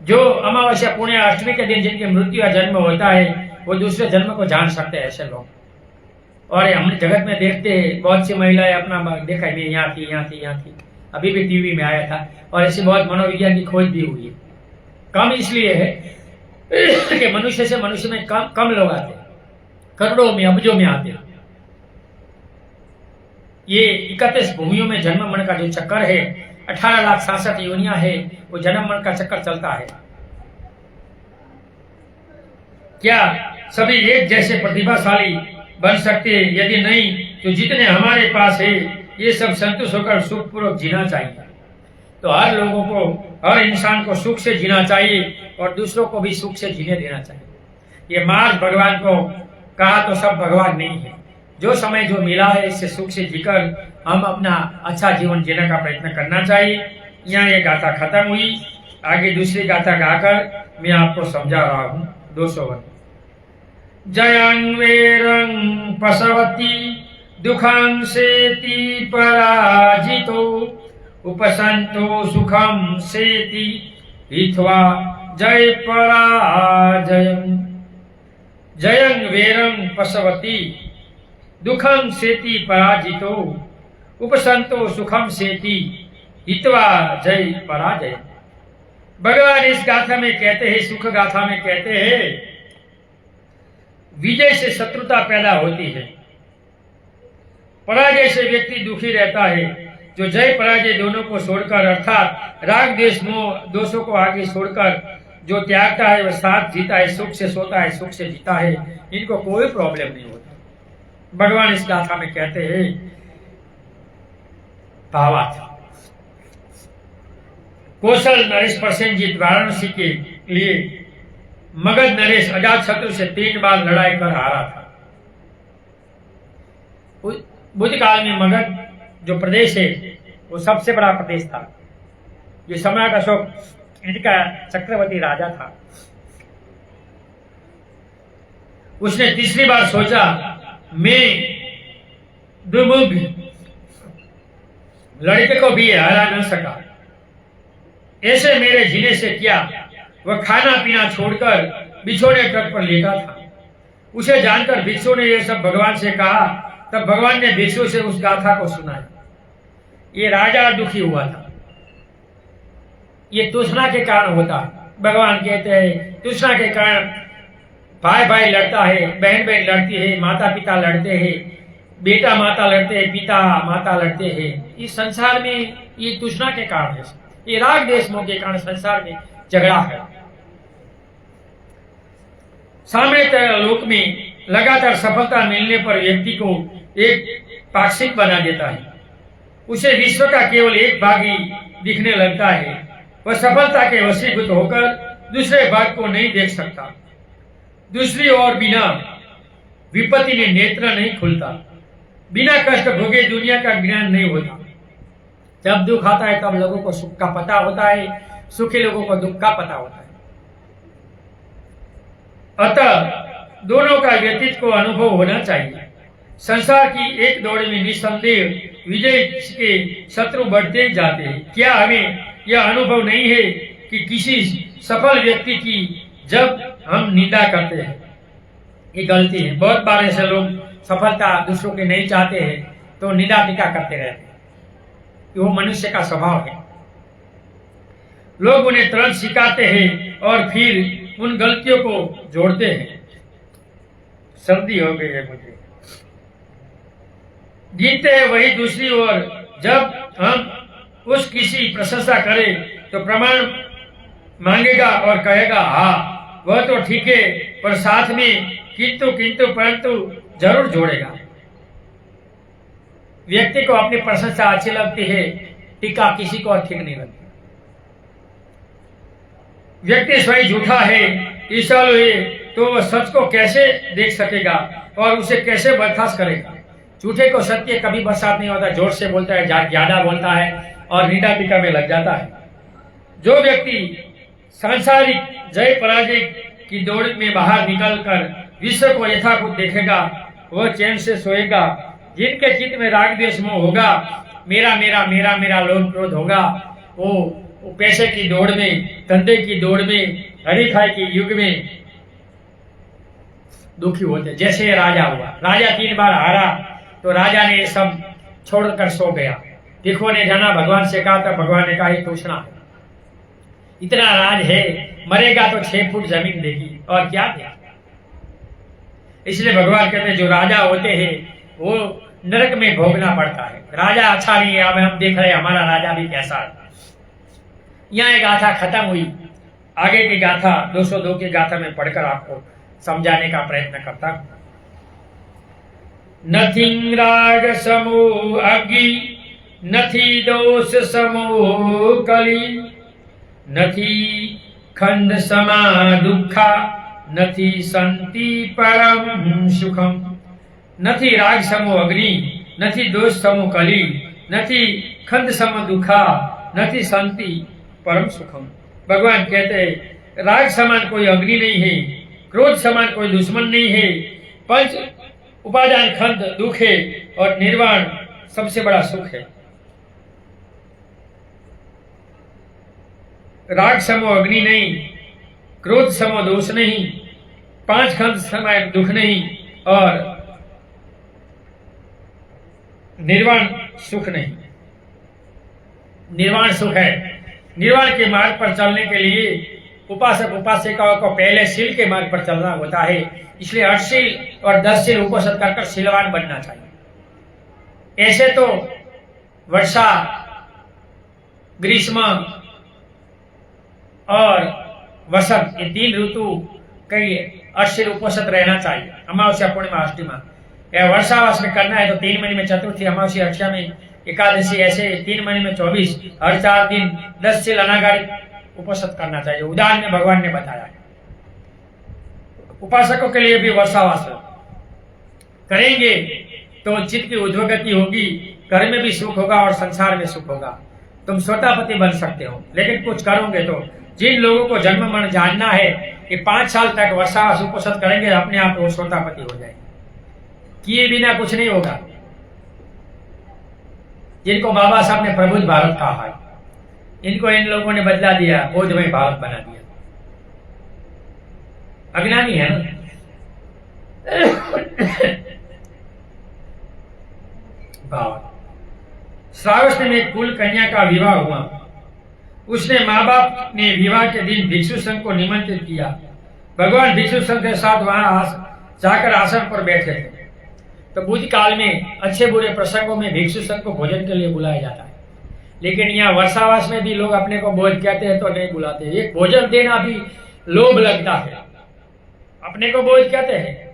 जो अमावस्या पुण्य अष्टमी के दिन जिनकी मृत्यु या जन्म होता है वो दूसरे जन्म को जान सकते हैं ऐसे लोग। और हम जगत में देखते हैं बहुत सी महिलाएं अपना देखा मैं यहाँ थी, अभी भी टीवी में आया था। और ऐसी बहुत मनोविज्ञान की खोज भी हुई है। कम इसलिए है कि मनुष्य से मनुष्य में कम लोग आते हैं, करोड़ों में अब्जों में आते हैं। ये 31 भूमियों में जन्म मरण का जो चक्कर है, 18,67,000 योनियां है, वो जन्म मरण का चक्कर चलता है। क्या सभी एक जैसे प्रतिभाशाली बन सकते हैं? यदि नहीं तो जितने हमारे पास है ये सब संतुष्ट होकर सुखपूर्वक जीना चाहिए। तो हर लोगों को, हर इंसान को सुख से जीना चाहिए और दूसरों को भी सुख से जीने देना चाहिए। ये मार्ग भगवान को कहा तो सब भगवान नहीं है। जो समय जो मिला है इससे सुख से जीकर हम अपना अच्छा जीवन जीने का प्रयत्न करना चाहिए। यहाँ ये गाथा खत्म हुई, आगे दूसरी गाथा गाकर मैं आपको समझा रहा हूँ। 201 जयं वेरं पशवती दुखं सेति पराजितो उपसंतो सुखम सेति हित्वा जय पराजयम्। जयं वेरं पशवती दुखम सेति पराजितो उपसंतो सुखम सेति हित्वा जय पराजय। भगवान इस गाथा में कहते हैं, सुख गाथा में कहते हैं, विजय से शत्रुता पैदा होती है, पराजय से व्यक्ति दुखी रहता है। जो जय पराजय दोनों को छोड़कर अर्थात राग देश मोह दोषों को आगे छोड़कर जो त्यागता है वह साथ जीता है, सुख से सोता है, सुख से जीता है, इनको कोई प्रॉब्लम नहीं होता। भगवान इस गाथा में कहते हैं भावार्थ। कौशल नरेश प्रसेनजीत वाराणसी के लिए मगध नरेश अजात शत्रु से 3 बार लड़ाई कर हारा था। बुद्ध काल में मगध जो प्रदेश है वो सबसे बड़ा प्रदेश था। ये सम्राट अशोक इनका चक्रवर्ती राजा था। उसने तीसरी बार सोचा मैं दुर्मुख लड़के को भी हरा न सका, ऐसे मेरे जीने से क्या। वह खाना पीना छोड़कर बिछोने तट पर लेटा था। उसे जानकर भिक्षु ने यह सब भगवान से कहा। तब भगवान ने भिक्षु से उस गाथा को सुनाया। ये राजा दुखी हुआ था। ये तृष्णा के कारण होता है। भगवान कहते हैं तृष्णा के कारण भाई भाई लड़ता है, बहन बहन लड़ती है, माता पिता लड़ते हैं, बेटा माता लड़ते हैं, पिता माता लड़ते हैं। इस संसार में ये तृष्णा के कारण है, ये राग देश मोह के कारण संसार में झगड़ा है। साम्यता लोक में लगातार सफलता मिलने पर व्यक्ति को एक पाक्षिक बना देता है। उसे विश्व का केवल एक भाग ही दिखने लगता है। वह सफलता के वशीभूत होकर दूसरे भाग को नहीं देख सकता। दूसरी ओर बिना विपत्ति में नेत्र नहीं खुलता। बिना कष्ट भोगे दुनिया का ज्ञान नहीं होता। जब दुख आता है तब लोगों को सुख का पता होता है, सुखी लोगों को दुख का पता होता है। अतः दोनों का व्यक्तित्व को अनुभव होना चाहिए। संसार की एक दौड़ में निस्संदेह विजय के शत्रु बढ़ते ही जाते हैं। क्या हमें यह अनुभव नहीं है कि किसी सफल व्यक्ति की जब हम निंदा करते हैं ये गलती है। बहुत बार ऐसे लोग सफलता दूसरों के नहीं चाहते हैं तो निंदा टीका करते रहते हैं। वो मनुष्य का स्वभाव है। लोग उन्हें तुरंत सिखाते हैं और फिर उन गलतियों को जोड़ते हैं। सर्दी हो गई है मुझे। जीतते हैं वही दूसरी ओर जब हम उस किसी प्रशंसा करें तो प्रमाण मांगेगा और कहेगा हाँ वह तो ठीक है, पर साथ में किंतु किंतु परंतु जरूर जोड़ेगा। व्यक्ति को अपनी प्रशंसा अच्छी लगती है, टीका किसी को ठीक नहीं लगती। व्यक्ति स्वयं झूठा है, ईर्ष्यालु है, तो वह सच को कैसे देख सकेगा और उसे कैसे बर्दाश्त करेगा। झूठे को सत्य कभी बरसात नहीं होता। जोर से बोलता है, ज्यादा बोलता है और निंदा टीका में लग जाता है। जो व्यक्ति सांसारिक जय पराजय की दौड़ में बाहर निकलकर विश्व को यथाभूत देखेगा वह चैन से सोएगा। जिनके चित्त में राग द्वेष मोह होगा, मेरा मेरा मेरा मेरा लोभ क्रोध होगा, वो पैसे की दौड़ में, धंधे की दौड़ में, हरीखाई के युग में दुखी होते। जैसे ये राजा हुआ, राजा 3 बार हारा तो राजा ने ये सब छोड़कर सो गया। भिखुओं ने जाना भगवान से कहा था, भगवान ने कहा ये पूछना है, इतना राज है, मरेगा तो 6 फुट जमीन देगी और क्या देगा। इसलिए भगवान कहते हैं जो राजा होते हैं वो नरक में भोगना पड़ता है। राजा अच्छा नहीं है। अब हम देख रहे हैं हमारा राजा भी कैसा है। यहाँ एक गाथा खत्म हुई, आगे की गाथा 202 की गाथा में पढ़कर आपको समझाने का प्रयत्न करता हूं। नथी राग समो अग्नि, नथी दोष समो कली, नथी खंड समा दुखा, नथी संति परम सुखम। नथी राग समो अग्नि, नथी दोष समो कली, नथी खंड सम दुखा, नथी संति परम सुखम। भगवान कहते हैं राग समान कोई अग्नि नहीं है, क्रोध समान कोई दुश्मन नहीं है, पंच उपादान खंड दुख है और निर्वाण सबसे बड़ा सुख है। राग समो अग्नि नहीं, क्रोध समो दोष नहीं, 5 खंड समान दुख नहीं और निर्वाण सुख नहीं। निर्वाण सुख है। निर्वाण के मार्ग पर चलने के लिए उपासक उपासिकाओं को पहले शील के मार्ग पर चलना होता है। इसलिए 8 शील और 10 शील उपासक कर शीलवान बनना चाहिए। ऐसे तो वर्षा, ग्रीष्म और वसंत, ये 3 ऋतु कई 8 शील उपासक रहना चाहिए। अमावस्या, पूर्णिमा, अष्टमी या वर्षावास में करना है तो 3 महीने में चतुर्थी, अमावस्या, अक्षया में एकादशी, ऐसे 3 महीने में 24, हर 4 दिन 10 शील अनागारिक उपासक करना चाहिए। उदाहरण में भगवान ने बताया है। उपासकों के लिए भी वर्षावास करेंगे तो चित्त की उद्वगति होगी, घर में भी सुख होगा और संसार में सुख होगा। तुम स्वतापति बन सकते हो, लेकिन कुछ करोगे तो। जिन लोगों को जन्म मरण जानना है कि 5 साल तक वर्षावास उपासक करेंगे, अपने आप वो स्वतापति हो जाएंगे। किए बिना कुछ नहीं होगा। जिनको बाबा साहब ने प्रबुद्ध भारत कहा है, इनको इन लोगों ने बदला दिया, बोधमय भारत बना दिया। अज्ञानी है ना। श्रावण में कुल कन्या का विवाह हुआ। उसने माँ बाप ने विवाह के दिन भिक्षु संघ को निमंत्रित किया। भगवान भिक्षु संघ के साथ वहां जाकर आसन पर बैठे थे। तो बुद्ध काल में अच्छे बुरे प्रसंगों में भिक्षु संघ को भोजन के लिए बुलाया जाता है। लेकिन यहाँ वर्षावास में भी लोग अपने को भोज कहते हैं तो नहीं बुलाते। ये भोजन देना भी लोभ लगता है। अपने को भोज कहते हैं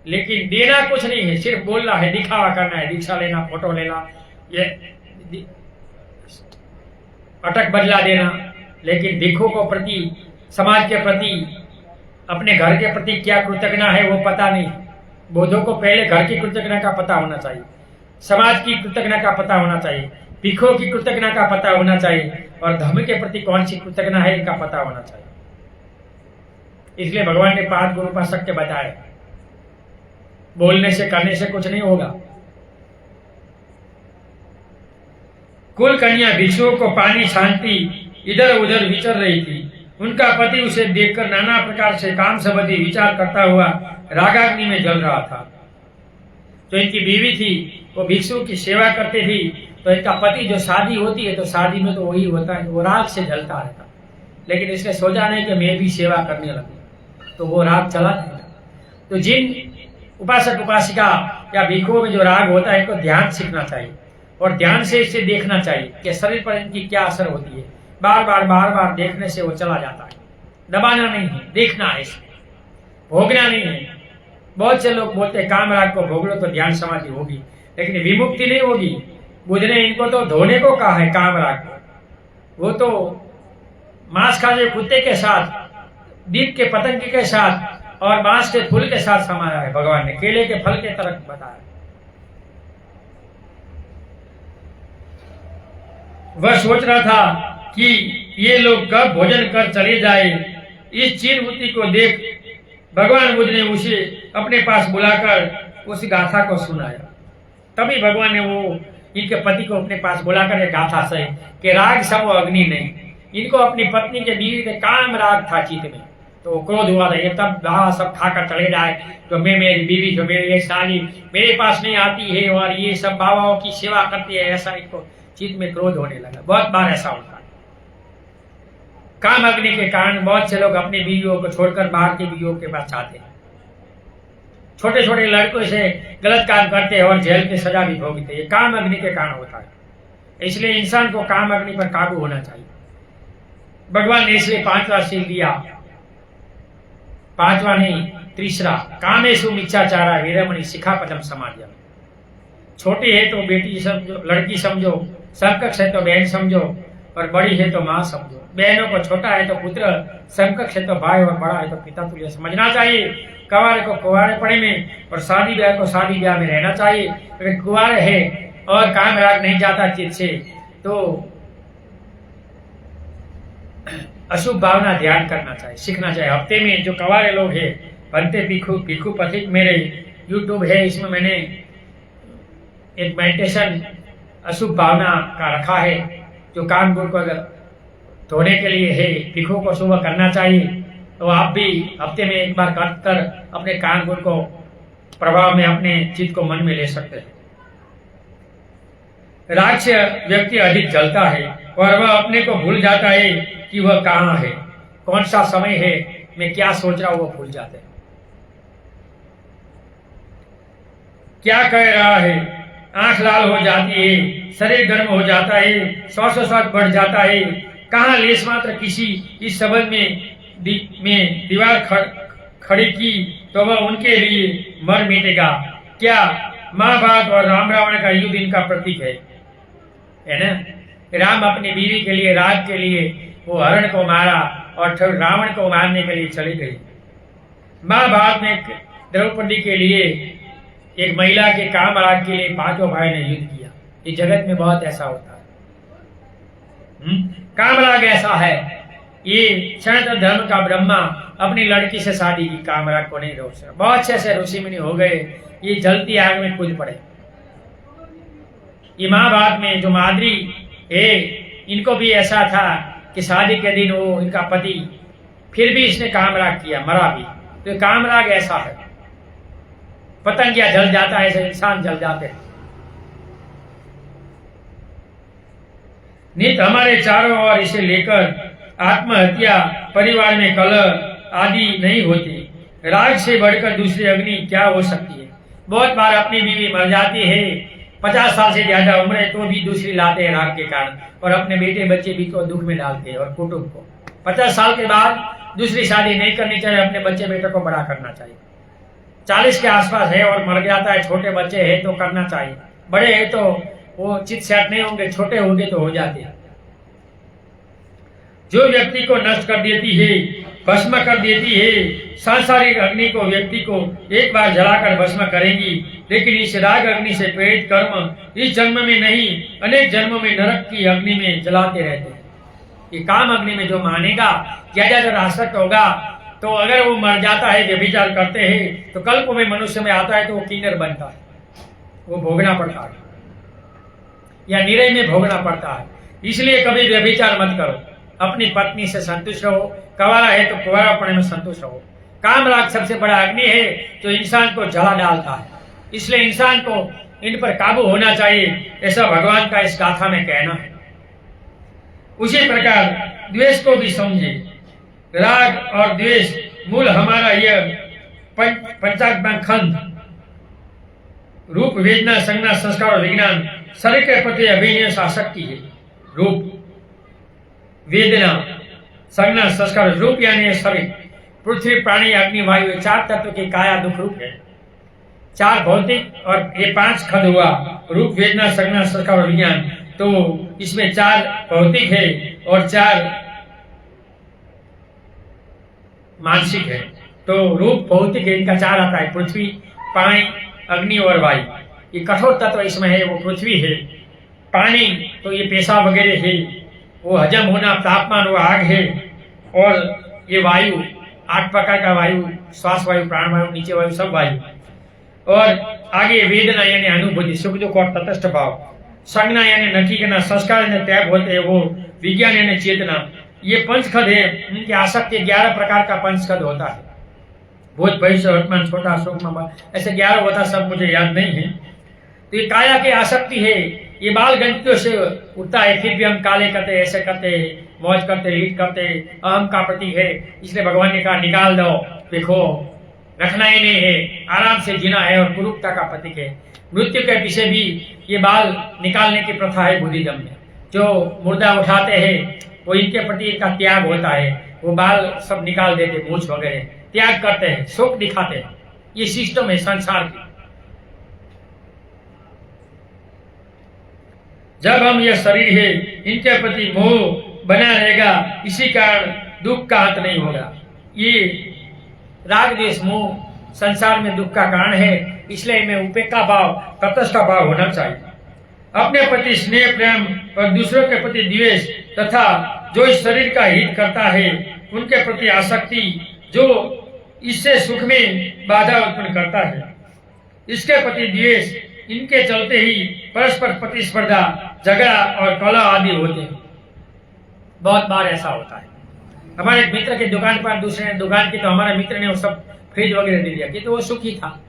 लेकिन देना कुछ नहीं है, सिर्फ बोलना है, दिखावा करना है, दीक्षा लेना, फोटो लेना, ये अटक बदला देना। लेकिन भिक्षु को प्रति, समाज के प्रति, अपने घर के प्रति क्या कृतज्ञता है वो पता नहीं। बौद्धों को पहले घर की कृतज्ञता का पता होना चाहिए, समाज की कृतज्ञता का पता होना चाहिए, भिक्षुओं की कृतज्ञता का पता होना चाहिए और धर्म के प्रति कौन सी कृतज्ञता है इनका पता होना चाहिए। इसलिए भगवान ने 5 गुण उपासक के बताए। बोलने से, करने से कुछ नहीं होगा। कुल कन्या भिक्षुओं को पानी छानती इधर उधर विचर रही थी। उनका पति उसे देखकर नाना प्रकार से काम संबंधी विचार करता हुआ रागाग्नि में जल रहा था। जो इनकी बीवी थी वो भिक्षु की सेवा करती थी। तो इनका पति, जो शादी होती है तो शादी में तो वही होता है, वो राग से जलता रहता। लेकिन इसने सोचा नहीं कि मैं भी सेवा करने लगूं, तो वो राग चला जाएगा। तो जिन उपासक उपासिका या भिक्षुओं में जो राग होता है इनको ध्यान सीखना चाहिए और ध्यान से इसे देखना चाहिए कि शरीर पर इनकी क्या असर होती है। बार बार देखने से वो चला जाता है। दबाना नहीं है, देखना है, इसमें भोगना नहीं है। बहुत से लोग बोलते हैं काम राग को भोग लो तो ध्यान समाधि होगी, लेकिन विमुक्ति नहीं होगी। बुद्ध ने इनको तो धोने को कहा है काम राग को। वो तो मांस खाने कुत्ते के साथ, दीप के पतंग के साथ और बांस के फूल के साथ समाया है। भगवान ने केले के फल के तरह बताया। वह सोच रहा था कि ये लोग कब भोजन कर चले जाए। इस चिरवृत्ति को देख भगवान बुद्ध ने उसे अपने पास बुलाकर उस गाथा को सुनाया। तभी भगवान ने वो इनके पति को अपने पास बुलाकर एक गाथा से कि राग समो अग्नि नहीं, इनको अपनी पत्नी के बीवी के काम राग था चित्त में, तो क्रोध हुआ था ये तब सब खाकर चले जाए, तो मैं मेरी बीवी जो मेरी ये साली मेरे पास नहीं आती है और ये सब बाबाओं की सेवा करती है, ऐसा इनको चित्त में क्रोध होने लगा। बहुत बार ऐसा होता है। काम अग्नि के कारण बहुत से लोग अपनी बीवियों को छोड़कर बाहर की बीवियों के पास जाते हैं, छोटे छोटे लड़कों से गलत काम करते हैं और जेल की सजा भी भोगते हैं। ये काम अग्नि के कारण होता है। इसलिए इंसान को काम अग्नि पर काबू होना चाहिए। भगवान ने इसलिए 5वां शील दिया, 5वां नहीं 3रा, कामेषु मिच्छाचारा वीरमणि शिखापदम समाधियम। छोटी है तो बेटी समझो, लड़की समझो, समकक्ष है तो बहन समझो और बड़ी है तो माँ समझो। बहनों को छोटा है तो पुत्र, समकक्ष है तो भाई और बड़ा है तो पिता तुल्य समझना चाहिए। कुंवारे को कुंवारेपणे में और शादी ब्याह को शादी ब्याह में रहना चाहिए। अगर कुंवारे है और काम राग नहीं जाता चित्त से तो अशुभ भावना ध्यान करना चाहिए, सीखना चाहिए। हफ्ते में जो कुंवारे लोग हैं, बनते भिक्षु पथिक मेरे यूट्यूब है, इसमें मैंने एक मेडिटेशन अशुभ भावना का रखा है, जो कान गुण को अगर धोने के लिए है, भिक्षु को सुबह करना चाहिए। तो आप भी हफ्ते में एक बार कर अपने कान गुण को प्रभाव में अपने चित्त को मन में ले सकते हैं। राग से व्यक्ति अधिक जलता है और वह अपने को भूल जाता है कि वह कहाँ है, कौन सा समय है, मैं क्या सोच रहा हूं, वो भूल जाते हैं। क्या कह रहा है, आंख लाल हो जाती है, शरीर गर्म हो जाता है, श्वासोश्वास बढ़ जाता है। कहाँ लेश मात्र किसी इस संबंध में दीवार खड़ी की तो वह उनके लिए मर मिटेगा। क्या महाभारत और राम रावण का युद्ध इनका प्रतीक है ना। राम अपनी बीवी के लिए, राग के लिए वो हरण को मारा और फिर रावण को मारने के लिए चली गई। महाभारत में द्रौपदी के लिए, एक महिला के काम राग के लिए 5 भाई ने युद्ध किया। इस जगत में बहुत ऐसा होता है। काम राग ऐसा है, ये सनातन धर्म का ब्रह्मा अपनी लड़की से शादी की, काम राग को नहीं रोक सका। बहुत से ऐसे ऋषि मुनि हो गए, ये जलती आग में कूद पड़े। ये महाभारत में जो माद्री है, इनको भी ऐसा था कि शादी के दिन वो इनका पति, फिर भी इसने काम राग किया, मरा भी। तो काम राग ऐसा है, पतंगिया जल जाता है ऐसे इंसान जल जाते हैं। नित हमारे चारों ओर इसे लेकर आत्महत्या, परिवार में कलह आदि नहीं होती। राग से बढ़कर दूसरी अग्नि क्या हो सकती है। बहुत बार अपनी बीवी मर जाती है, 50 साल से ज्यादा उम्र है, तो भी दूसरी लाते हैं राग के कारण, और अपने बेटे बच्चे भी को दुख में डालते हैं और कुटुंब को। 50 साल के बाद दूसरी शादी नहीं करनी चाहिए, अपने बच्चे बेटे को बड़ा करना चाहिए। 40 के आसपास है और मर जाता है, छोटे बच्चे हैं तो करना चाहिए। बड़े हैं तो वो चित सेट नहीं होंगे, छोटे होंगे तो हो जाते हैं। जो व्यक्ति को नष्ट कर देती है, भस्म कर देती है, सांसारिक अग्नि को व्यक्ति को एक बार जलाकर भस्म करेगी, लेकिन इस राग अग्नि से प्रेरित कर्म इस जन्म में नहीं, अनेक जन्मों में नरक की अग्नि में जलाते रहते हैं। ये काम अग्नि में जो मानेगा, ज्यादातर आसक्त होगा, तो अगर वो मर जाता है, व्यभिचार करते हैं, तो कल्प में मनुष्य में आता है तो वो किन्नर बनता है, वो भोगना पड़ता है, या निरय में भोगना पड़ता है। इसलिए कभी व्यभिचार मत करो, अपनी पत्नी से संतुष्ट रहो। कुंवारा है तो कुंवारापणे में संतुष्ट रहो। काम राग सबसे बड़ा अग्नि है जो इंसान को जला डालता है, इसलिए इंसान को इन पर काबू होना चाहिए, ऐसा भगवान का इस गाथा में कहना है। उसी प्रकार द्वेष को भी समझे। राग और द्वेष मूल हमारा यह पंचात्मा खंड, रूप, वेदना, संज्ञा, संस्कार और विज्ञान, शरीर के प्रति अभिनय आसक्ति है। रूप, वेदना, संज्ञा, संस्कार, रूप यानी शरीर, पृथ्वी, प्राणी, अग्नि, वायु, 4 तत्व की काया दुख रूप है। 4 भौतिक और ये 5 खंड हुआ, रूप, वेदना, संज्ञा, संस्कार और विज्ञान। तो इसमें 4 भौतिक है और 4 मानसिक है। तो रूप भौतिक है, इनका 4 आता है, पृथ्वी, पानी, अग्नि और वायु। ये कठोर तत्व इसमें है, वो पृथ्वी है। पानी तो ये पेशाब वगैरह है, वो हजम होना, तापमान वो आग है। और ये वायु 8 प्रकार का वायु, श्वास वायु, प्राण वायु, नीचे वायु, सब वायु। और आगे वेदना यानी अनुभूति, सुख दुख और तटस्थ भाव, संज्ञा यानी नक्की करना, संस्कार यानी त्याग होते हैं वो, विज्ञान यानी चेतना, ये पंचखद है। इनकी आसक्ति 11 प्रकार का पंचखद होता है। भूत भविष्य वर्तमान छोटा सूक्ष्म, ऐसे 11 होता, सब मुझे याद नहीं है। तो ये काया की आसक्ति है, ये बाल गंतियों से उठता है, फिर भी हम काले करते, ऐसे करते, मौज करते, लीट करते, अहम का प्रतीक है। इसलिए भगवान ने कहा निकाल दो, देखो रखना ही नहीं है, आराम से जीना है, और कुरूपता का प्रतीक है। मृत्यु के पीछे भी ये बाल निकालने की प्रथा है बुद्धिज्म में। जो मुर्दा उठाते हैं वो इनके प्रति इनका त्याग होता है, वो बाल सब निकाल देते, मूछ वगैरह त्याग करते हैं, शोक दिखाते हैं। ये सिस्टम है संसार की। जब हम यह शरीर है इनके प्रति मोह बना रहेगा, इसी कारण दुख का अंत नहीं होगा। ये राग द्वेष मोह संसार में दुख का कारण है, इसलिए में उपेक्षा भाव, तटस्थ भाव होना चाहिए। अपने प्रति स्नेह प्रेम और दूसरों के प्रति द्वेष तथा जो इस शरीर का हित करता है उनके प्रति आसक्ति, जो इससे सुख में बाधा उत्पन्न करता है, इसके प्रति द्वेष, इनके चलते ही परस्पर प्रतिस्पर्धा, झगड़ा और कलह आदि होते हैं। बहुत बार ऐसा होता है। हमारे एक मित्र की दुकान पर दूसरे ने दुकान की, तो हमारे मित्र ने वो सब फ्रिज वगैरह दे दिया कि तो वो सुखी था,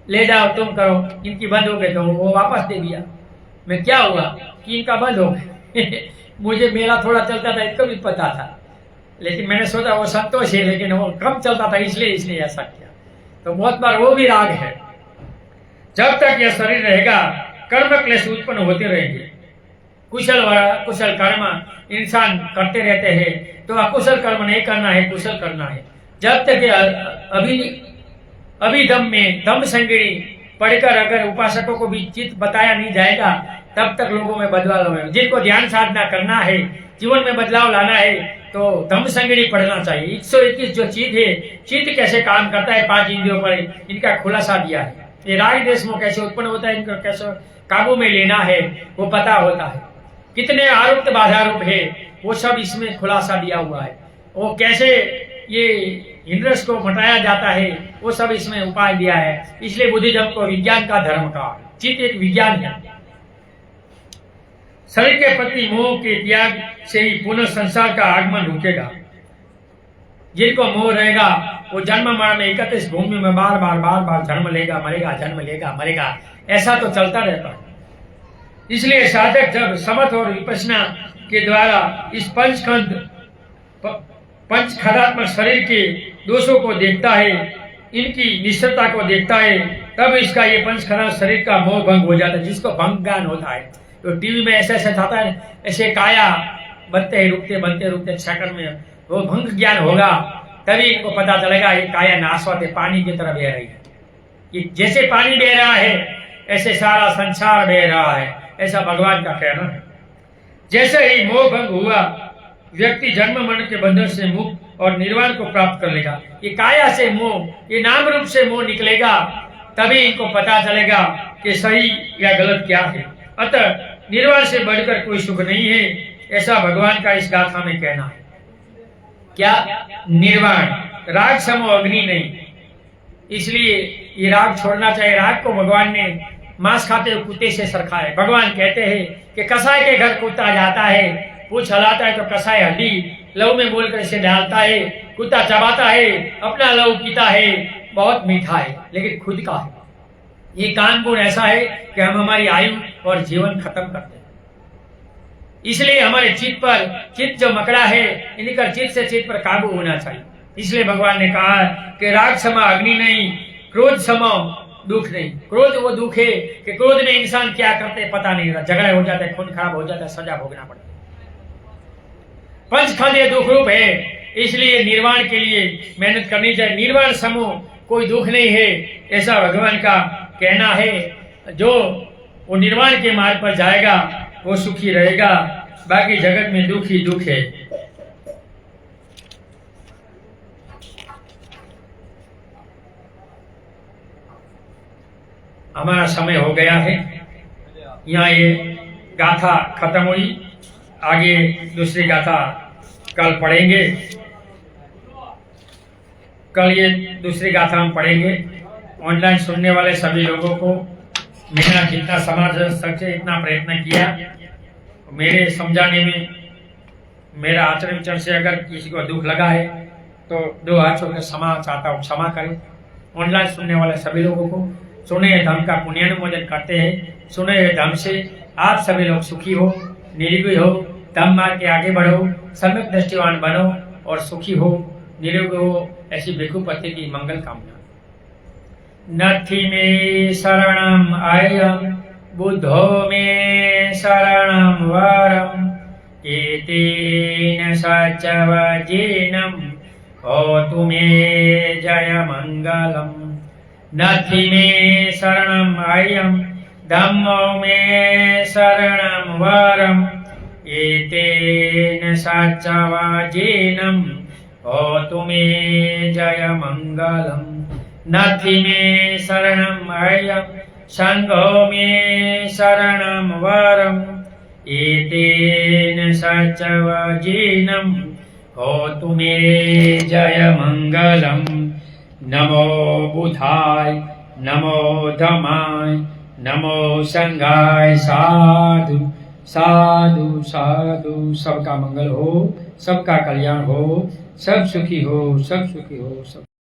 ले जाओ तुम करो, इनकी बंद हो गई तो वो वापस दे दिया। मैं क्या हुआ कि इनका बंद हो गया मुझे मेरा थोड़ा चलता था, इसको भी पता था, लेकिन मैंने सोचा वो संतोष है, लेकिन वो कम चलता था इसलिए इसने ऐसा किया। तो बहुत बार वो भी राग है। जब तक यह शरीर रहेगा कर्म क्लेश उत्पन्न होते रहेंगे। कुशल व कुशल कर्म इंसान करते रहते हैं, तो अकुशल कर्म नहीं करना है, कुशल करना है। जब तक अभिधम में दम संगिणी पढ़कर अगर उपासकों को भी चित्त बताया नहीं जाएगा, तब तक लोगों में बदलाव होगा। जिनको ध्यान साधना करना है, जीवन में बदलाव लाना है, तो धम संगिणी पढ़ना चाहिए। 121 जो चित्त है, चित्त कैसे काम करता है 5 इंद्रियों पर, इनका खुलासा दिया है। ये राग देश में कैसे उत्पन्न होता है, इनको कैसे काबू में लेना है, वो पता होता है। कितने आरोप बाधारूप है, वो सब इसमें खुलासा दिया हुआ है। वो कैसे ये इंद्रस को मटाया जाता है, वो सब इसमें उपाय दिया है। इसलिए बुद्धिज्म को विज्ञान का धर्म कहा। चित्त एक विज्ञान है। शरीर के प्रति मोह के त्याग से ही पुनः संसार का आगमन रुकेगा। जिनको मोह रहेगा वो जन्म मरण में 31 भूमि में बार बार जन्म लेगा, मरेगा, जन्म लेगा, मरेगा, ऐसा तो चलता रहता है। इसलिए साधक जब समथ और विपश्यना के द्वारा इस पंचखदात्मक शरीर के दोषों को देखता है, इनकी निश्चलता को देखता है, तब इसका ये पंचखदा शरीर का मोह भंग हो जाता है, जिसको भंग ज्ञान होता है। तो टीवी में ऐसे ऐसे आता है, ऐसे काया बनते हैं, रुकते बनते रुकते सेकंड में वो भंग ज्ञान होगा, तभी इनको पता चलेगा ये काया नाशवत है, पानी की तरह बह रही है। कि जैसे पानी बह रहा है ऐसे सारा संसार बह रहा है, ऐसा भगवान का कहना है। जैसे ही मोह भंग हुआ, व्यक्ति जन्म मरण के बंधन से मुक्त और निर्वाण को प्राप्त कर लेगा। ये काया से मोह, ये नाम रूप से मोह निकलेगा, तभी इनको पता चलेगा कि सही या गलत क्या है। अतः निर्वाण से बढ़कर कोई सुख नहीं है, ऐसा भगवान का इस गाथा में कहना है। क्या? निर्वाण। राग समो अग्नि नहीं, इसलिए ये राग छोड़ना चाहिए। राग को भगवान ने मांस खाते हुए कुत्ते से सरखा है। भगवान कहते हैं कि कसाई के घर कुत्ता जाता है, पूछ हलाता है तो कसाई हड्डी लहू में बोलकर इसे डालता है, कुत्ता चबाता है, अपना लहू पीता है, बहुत मीठा है, लेकिन खुद का है। ये कान गुण ऐसा है कि हम हमारी आयु और जीवन खत्म करते हैं। इसलिए हमारे चित्त जो मकड़ा है, इनका चित्त से चित्त पर काबू होना चाहिए। इसलिए भगवान ने कहा कि राग समा अग्नि नहीं, क्रोध समा दुख नहीं। क्रोध वो दुख है कि क्रोध में इंसान क्या करते पता नहीं रहता, झगड़ा हो जाता है, खून खराब हो जाता है, सजा भोगना पड़ता है। पंचखंड ये दुख रूप है, इसलिए निर्वाण के लिए मेहनत करनी चाहिए। निर्वाण समूह कोई दुख नहीं है, ऐसा भगवान का कहना है। जो वो निर्वाण के मार्ग पर जाएगा वो सुखी रहेगा, बाकी जगत में दुख ही दुख है। हमारा समय हो गया है, यहाँ ये गाथा खत्म हुई। आगे दूसरी गाथा कल पढ़ेंगे। कल ये दूसरी गाथा हम पढ़ेंगे। ऑनलाइन सुनने वाले सभी लोगों को मेरा जितना समझ सके इतना प्रयत्न किया। मेरे समझाने में मेरा आचरण विचरण से अगर किसी को दुख लगा है तो दो हाथों के क्षमा चाहता हूँ, क्षमा करें। ऑनलाइन सुनने वाले सभी लोगों को सुने हुए धर्म का पुण्यानुमोदन करते हैं। सुने हुए धर्म से आप सभी लोग सुखी हो, निरोगी हो, धर्म मार्ग के आगे बढ़ो, सम्यक दृष्टिवान बनो और सुखी हो, निरोगी हो, ऐसी भिक्षुपति की मंगल कामना। नथी में शरणम आयम बुद्धो में शरणम वरम एतेन सच्चवचनम होतु मे जय मंगलम। नथी में शरणम आयम धम्मो में शरणम वरम एतेन सच्चवचनम होतु मे जय मंगलम। नथी में शरणम आयम संघो में शरणम वरम एतेन सच्चवचनम होतु मे जय मंगलम। नमो बुधाय नमो धमाय नमो संघाय साधु साधु साधु। सबका मंगल हो, सबका कल्याण हो, सब सुखी हो, सब सुखी हो, सब